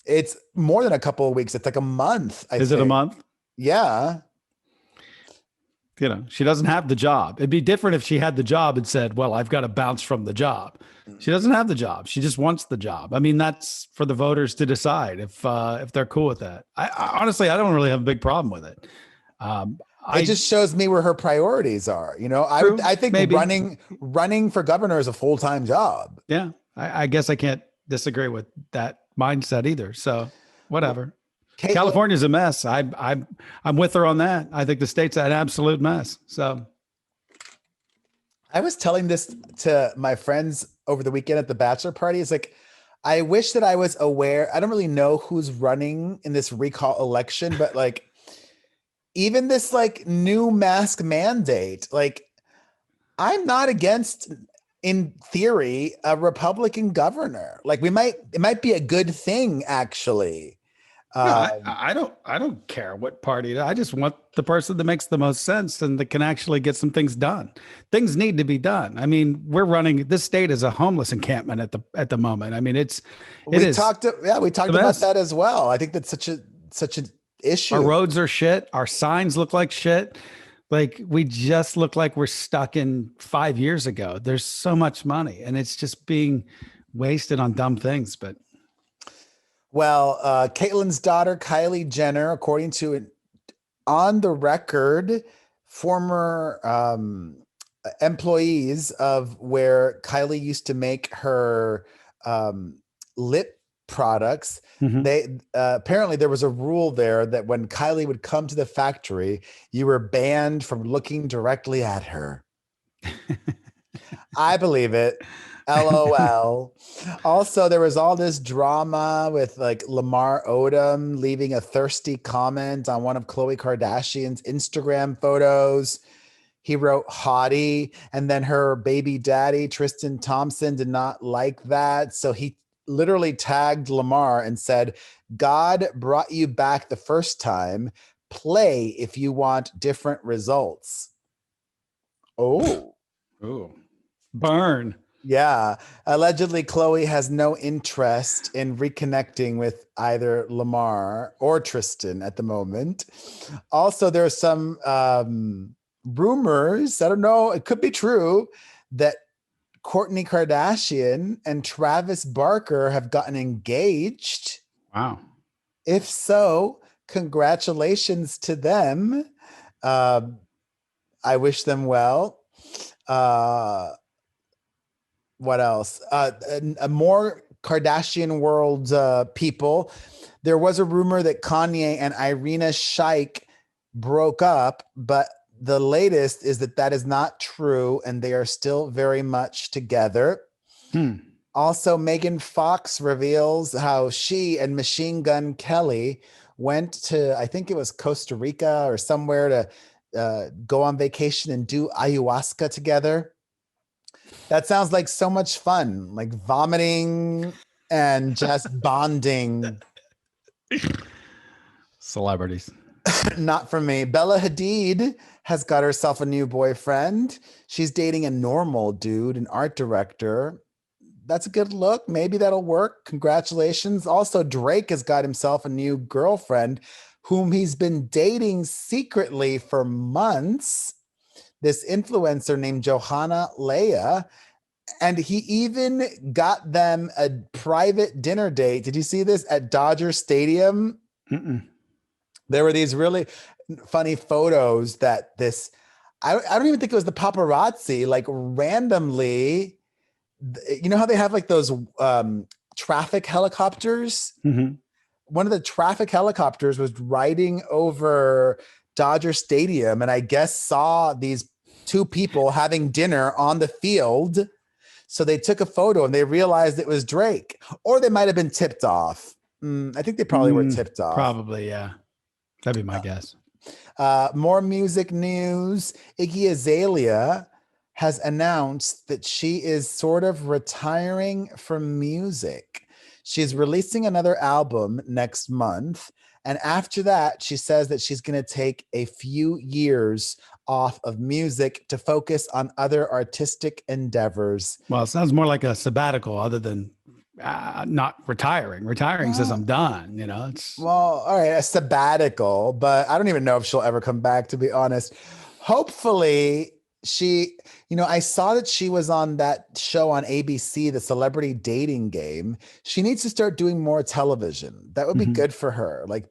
It's more than a couple of weeks. It's like a month. Is it a month? Yeah. She doesn't have the job. It'd be different if she had the job and said, well, I've got to bounce from the job. She doesn't have the job. She just wants the job. I mean, that's for the voters to decide if they're cool with that. I honestly, I don't really have a big problem with it. It just shows me where her priorities are. I think maybe running for governor is a full-time job. Yeah. I guess I can't disagree with that mindset either. So whatever. California's a mess. I'm with her on that. I think the state's an absolute mess. So I was telling this to my friends over the weekend at the bachelor party. It's like, I wish that I was aware. I don't really know who's running in this recall election, but like, even this like new mask mandate, like I'm not against, in theory, a Republican governor. Like it might be a good thing actually. No, I don't care what party. I just want the person that makes the most sense and that can actually get some things done. Things need to be done. I mean, we're running this state as a homeless encampment at the moment. I mean, we talked about that as well. I think that's such an issue. Our roads are shit. Our signs look like shit. Like we just look like we're stuck in 5 years ago. There's so much money and it's just being wasted on dumb things. But well, Caitlyn's daughter, Kylie Jenner, according to an on the record former employees of where Kylie used to make her lip products, they apparently there was a rule there that when Kylie would come to the factory, you were banned from looking directly at her. I believe it. LOL. Also, there was all this drama with like Lamar Odom leaving a thirsty comment on one of Khloe Kardashian's Instagram photos. He wrote hottie, and then her baby daddy, Tristan Thompson, did not like that. So he literally tagged Lamar and said, God brought you back the first time. Play if you want different results. Oh, burn. Yeah. Allegedly, Khloe has no interest in reconnecting with either Lamar or Tristan at the moment. Also, there are some rumors, I don't know, it could be true, that Kourtney Kardashian and Travis Barker have gotten engaged. Wow. If so, congratulations to them. I wish them well. What else? More Kardashian world people. There was a rumor that Kanye and Irina Shayk broke up, but the latest is that is not true, and they are still very much together. Also, Megan Fox reveals how she and Machine Gun Kelly went to, I think it was Costa Rica or somewhere, to go on vacation and do ayahuasca together. That sounds like so much fun, like vomiting and just bonding. Celebrities. Not for me. Bella Hadid has got herself a new boyfriend. She's dating a normal dude, an art director. That's a good look. Maybe that'll work. Congratulations. Also, Drake has got himself a new girlfriend whom he's been dating secretly for months. This influencer named Johanna Leia, and he even got them a private dinner date. Did you see this at Dodger Stadium? There were these really funny photos that I don't even think it was the paparazzi, like randomly, you know how they have like those traffic helicopters? One of the traffic helicopters was riding over Dodger Stadium, and I guess saw these two people having dinner on the field. So they took a photo and they realized it was Drake, or they might have been tipped off. I think they probably were tipped off. Probably, yeah. That'd be my guess. More music news. Iggy Azalea has announced that she is sort of retiring from music. She's releasing another album next month, And after that, she says that she's going to take a few years off of music to focus on other artistic endeavors. Well, it sounds more like a sabbatical other than not retiring. Retiring says I'm done. It's well, all right, a sabbatical, but I don't even know if she'll ever come back, to be honest. Hopefully she, I saw that she was on that show on ABC, the Celebrity Dating Game. She needs to start doing more television. That would be good for her. Like,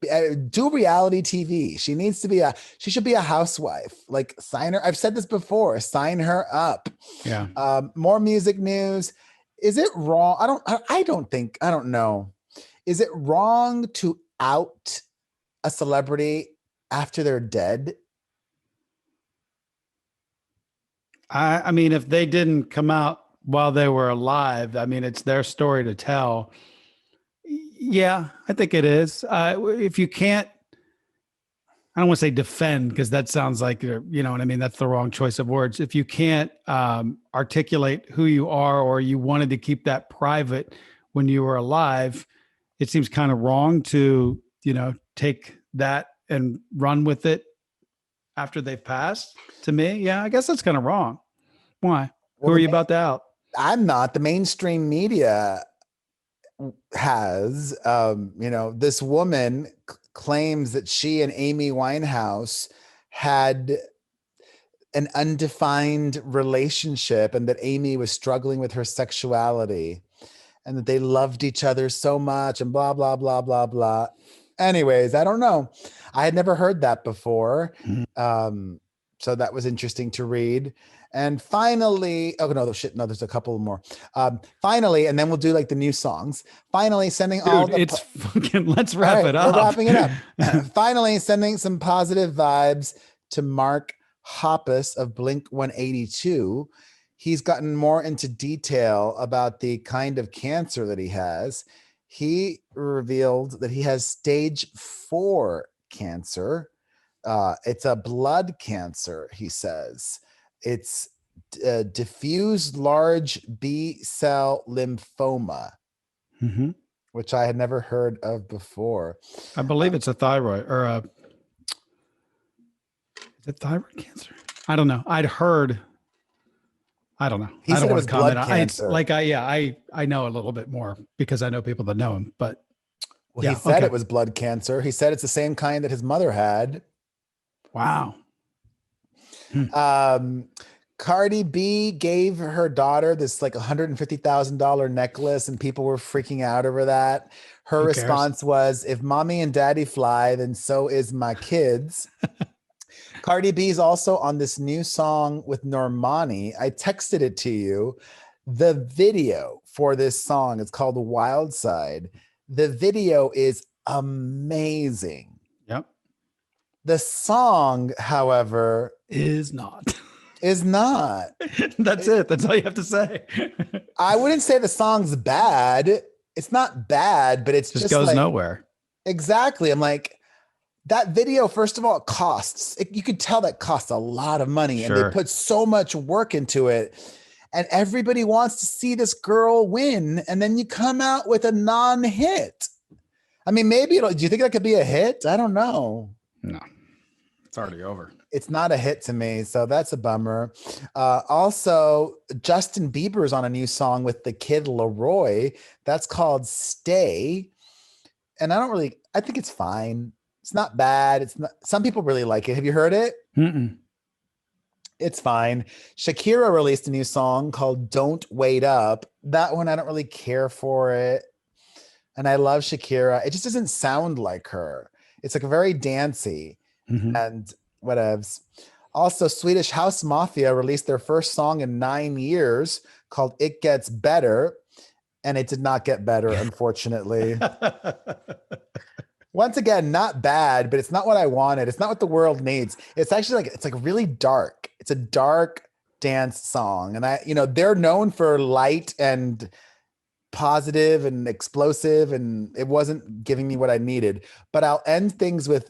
do reality TV. She should be a housewife. Like, sign her. I've said this before, sign her up. Yeah. More music news. Is it wrong? I don't know. Is it wrong to out a celebrity after they're dead? I mean, if they didn't come out while they were alive, I mean, it's their story to tell. Yeah, I think it is. If you can't, I don't want to say defend, because that sounds like, you know what I mean? That's the wrong choice of words. If you can't articulate who you are, or you wanted to keep that private when you were alive, it seems kind of wrong to, take that and run with it after they've passed. To me, yeah, I guess that's kind of wrong. Why? Who are you about to out? I'm not. The mainstream media has, this woman claims that she and Amy Winehouse had an undefined relationship, and that Amy was struggling with her sexuality, and that they loved each other so much, and blah, blah, blah, blah, blah. Anyways, I don't know. I had never heard that before. So that was interesting to read. And finally, there's a couple more. Finally, and then we'll do like the new songs. Finally, sending let's wrap it up. We're wrapping it up. Finally, sending some positive vibes to Mark Hoppus of Blink 182. He's gotten more into detail about the kind of cancer that he has. He revealed that he has stage 4 cancer. It's a blood cancer, he says. It's diffuse large B-cell lymphoma, which I had never heard of before. I believe it's a thyroid is it thyroid cancer? I don't know. I don't know. He said it was blood cancer. I know a little bit more because I know people that know him, but he said it was blood cancer. He said it's the same kind that his mother had. Wow. Cardi B gave her daughter this like $150,000 necklace, and people were freaking out over that. Her response was, if mommy and daddy fly, then so is my kids. Cardi B is also on this new song with Normani. I texted it to you. The video for this song is called Wild Side. The video is amazing. Yep. The song, however, is not. That's it. That's all you have to say. I wouldn't say the song's bad. It's not bad, but it's just goes nowhere. Exactly. I'm like, that video, first of all, it costs. You could tell that costs a lot of money, and they put so much work into it. And everybody wants to see this girl win, and then you come out with a non-hit. I mean, maybe do you think that could be a hit? I don't know. No, it's already over. It's not a hit to me, so that's a bummer. Also, Justin Bieber is on a new song with the kid Leroy. That's called Stay. And I think it's fine. It's not bad. It's not. Some people really like it. Have you heard it? It's fine. Shakira released a new song called Don't Wait Up. That one, I don't really care for it. And I love Shakira. It just doesn't sound like her. It's like very dancey and whatevs. Also, Swedish House Mafia released their first song in 9 years called It Gets Better. And it did not get better, unfortunately. Once again, not bad, but it's not what I wanted. It's not what the world needs. It's actually it's really dark. It's a dark dance song. And they're known for light and positive and explosive, and it wasn't giving me what I needed. But I'll end things with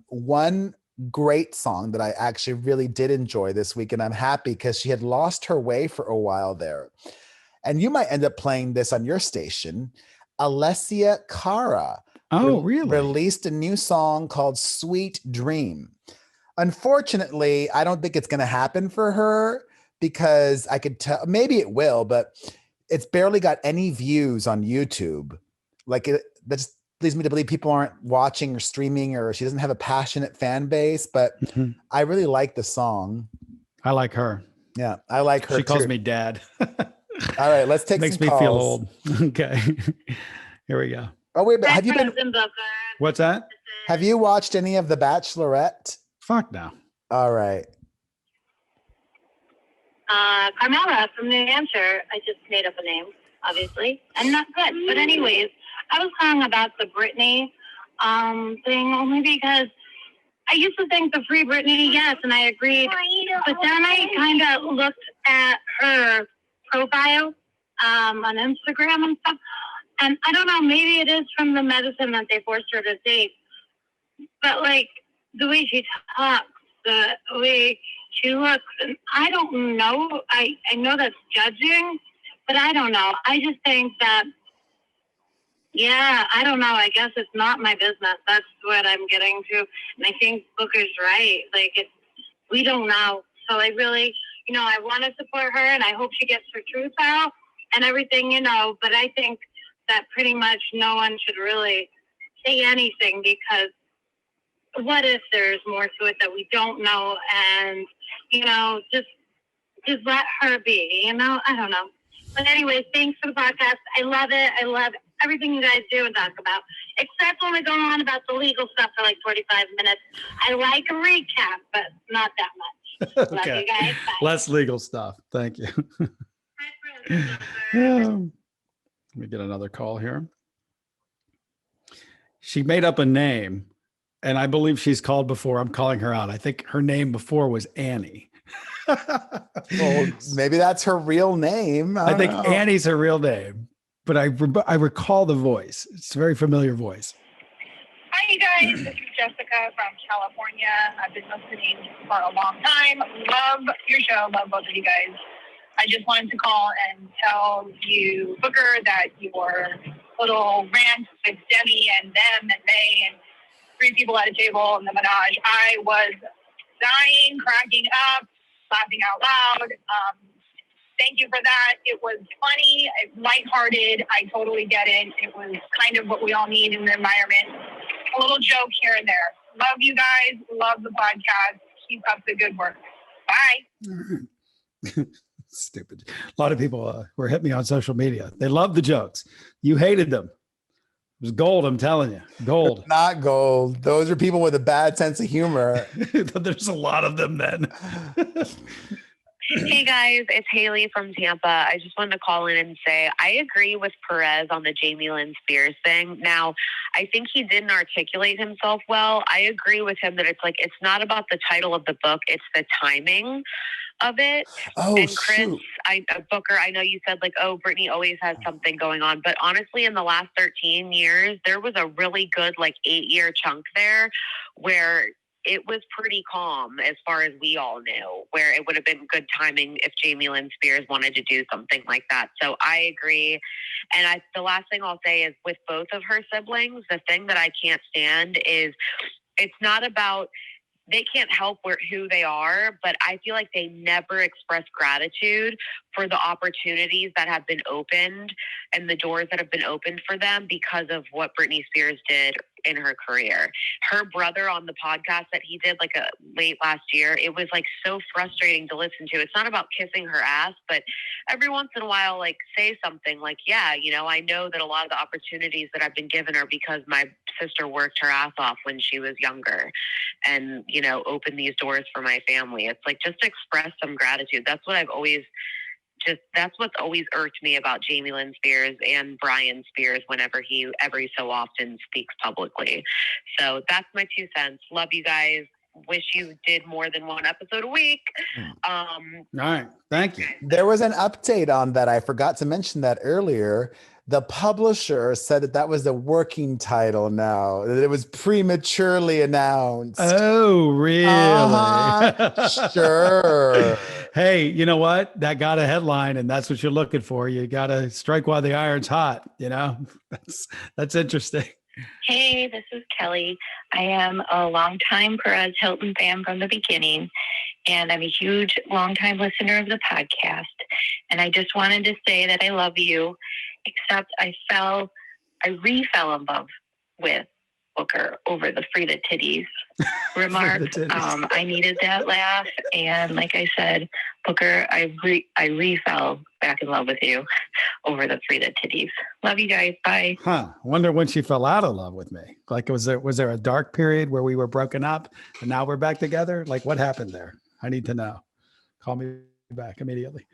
one great song that I actually really did enjoy this week. And I'm happy because she had lost her way for a while there. And you might end up playing this on your station. Alessia Cara Oh, really? Released a new song called Sweet Dream. Unfortunately, I don't think it's going to happen for her because I could tell, maybe it will, but it's barely got any views on YouTube. Like that just leads me to believe people aren't watching or streaming, or she doesn't have a passionate fan base, but I really like the song. I like her. Yeah, I like her. She calls me dad. All right, let's take Makes some me calls. feel old. Okay. Here we go. Oh, wait, but have you been? What's that? Have you watched any of The Bachelorette? Fuck no. All right. Carmela from New Hampshire. I just made up a name, obviously, and not good. But anyways, I was calling about the Britney thing only because I used to think the Free Britney, yes, and I agreed. But then I kind of looked at her profile on Instagram and stuff, and I don't know, maybe it is from the medicine that they forced her to take. But like the way she talks, the way she looks, and I don't know. I know that's judging, but I don't know. I just think that, yeah, I don't know. I guess it's not my business. That's what I'm getting to. And I think Booker's right. Like, we don't know. So I really, I want to support her, and I hope she gets her truth out and everything, But I think that pretty much no one should really say anything, because what if there's more to it that we don't know? And, just let her be, I don't know. But anyways, thanks for the podcast. I love it. I love everything you guys do and talk about, except when we go on about the legal stuff for like 45 minutes. I like a recap, but not that much. Okay. Love you guys. Bye. Less legal stuff. Thank you. Let me get another call here. She made up a name, and I believe she's called before. I'm calling her out. I think her name before was Annie. Well, maybe that's her real name. I think Annie's her real name, but I recall the voice. It's a very familiar voice. Hi, you guys. This is Jessica from California. I've been listening for a long time. Love your show. Love both of you guys. I just wanted to call and tell you, Booker, that your little rant with Demi and them and they and three people at a table and the menage, I was dying, cracking up, laughing out loud. Thank you for that. It was funny, lighthearted. I totally get it. It was kind of what we all need in the environment. A little joke here and there. Love you guys. Love the podcast. Keep up the good work. Bye. Stupid. A lot of people were hitting me on social media. They loved the jokes. You hated them. It was gold, I'm telling you. Gold. Not gold. Those are people with a bad sense of humor. There's a lot of them then. Hey guys, it's Haley from Tampa. I just wanted to call in and say I agree with Perez on the Jamie Lynn Spears thing. Now, I think he didn't articulate himself well. I agree with him that it's not about the title of the book, it's the timing of it. Oh, and Chris, shoot. Booker, I know you said Britney always has something going on, but honestly, in the last 13 years, there was a really good 8-year chunk there where it was pretty calm as far as we all knew, where it would have been good timing if Jamie Lynn Spears wanted to do something like that. So I agree. And the last thing I'll say is with both of her siblings, the thing that I can't stand is it's not about, they can't help who they are, but I feel like they never express gratitude for the opportunities that have been opened and the doors that have been opened for them because of what Britney Spears did in her career. Her brother on the podcast that he did late last year, it was so frustrating to listen to. It's not about kissing her ass, but every once in a while, say something yeah, I know that a lot of the opportunities that I've been given are because my sister worked her ass off when she was younger and, opened these doors for my family. It's just express some gratitude. That's what that's what's always irked me about Jamie Lynn Spears and Brian Spears whenever he every so often speaks publicly. So that's my 2 cents. Love you guys. Wish you did more than one episode a week. All right. Thank you. There was an update on that. I forgot to mention that earlier. The publisher said that was the working title now, that it was prematurely announced. Oh, really? Sure. Hey, you know what? That got a headline, and that's what you're looking for. You got to strike while the iron's hot. That's interesting. Hey, this is Kelly. I am a longtime Perez Hilton fan from the beginning, and I'm a huge longtime listener of the podcast. And I just wanted to say that I love you, except I re-fell in love with Booker over the Free the Titties remark. I needed that laugh, and like I said, Booker, I re-fell back in love with you over the Free the Titties. Love you guys. Bye. Wonder when she fell out of love with me. Like, was there a dark period where we were broken up and now we're back together? Like, what happened there? I need to know. Call me back immediately.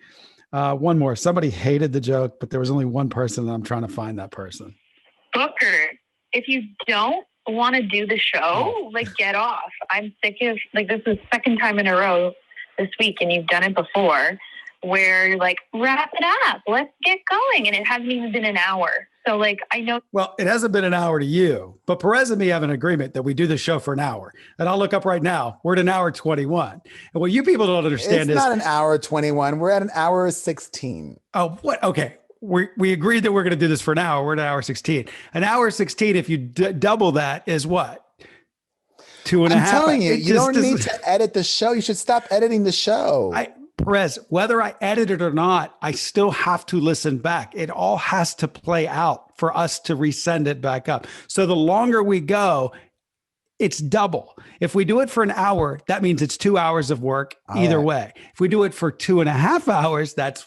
One more. Somebody hated the joke, but there was only one person, and I'm trying to find that person. Booker, if you don't want to do the show, like, get off. I'm sick of, like, this is the second time in a row this week, and you've done it before, where you're like, wrap it up, let's get going, and it hasn't even been an hour. So, like, I know. Well, it hasn't been an hour to you, but Perez and me have an agreement that we do the show for an hour. And I'll look up right now. We're at an hour 21. And what you people don't understand it's not an hour 21. We're at an hour 16. Oh, what? Okay. We agreed that we're going to do this for an hour. We're at an hour 16. An hour 16, if you double that, is what? 2.5. I'm telling you, you don't need to edit the show. You should stop editing the show. Perez, whether I edit it or not, I still have to listen back. It all has to play out for us to resend it back up. So the longer we go, it's double. If we do it for an hour, that means it's 2 hours of work either way. If we do it for 2.5 hours, that's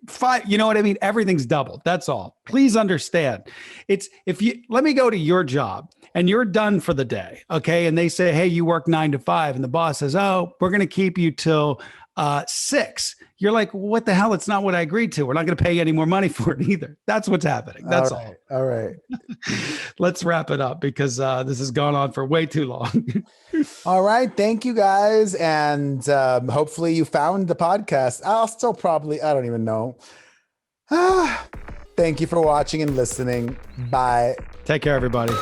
5. You know what I mean? Everything's doubled. That's all. Please understand. Let me go to your job and you're done for the day. Okay. And they say, hey, you work 9 to 5. And the boss says, oh, we're going to keep you till 6. You're like, what the hell? It's not what I agreed to. We're not going to pay you any more money for it either. That's what's happening. That's all. All right. Let's wrap it up because this has gone on for way too long. All right. Thank you guys. And hopefully you found the podcast. I'll still probably, I don't even know. Thank you for watching and listening. Bye. Take care, everybody.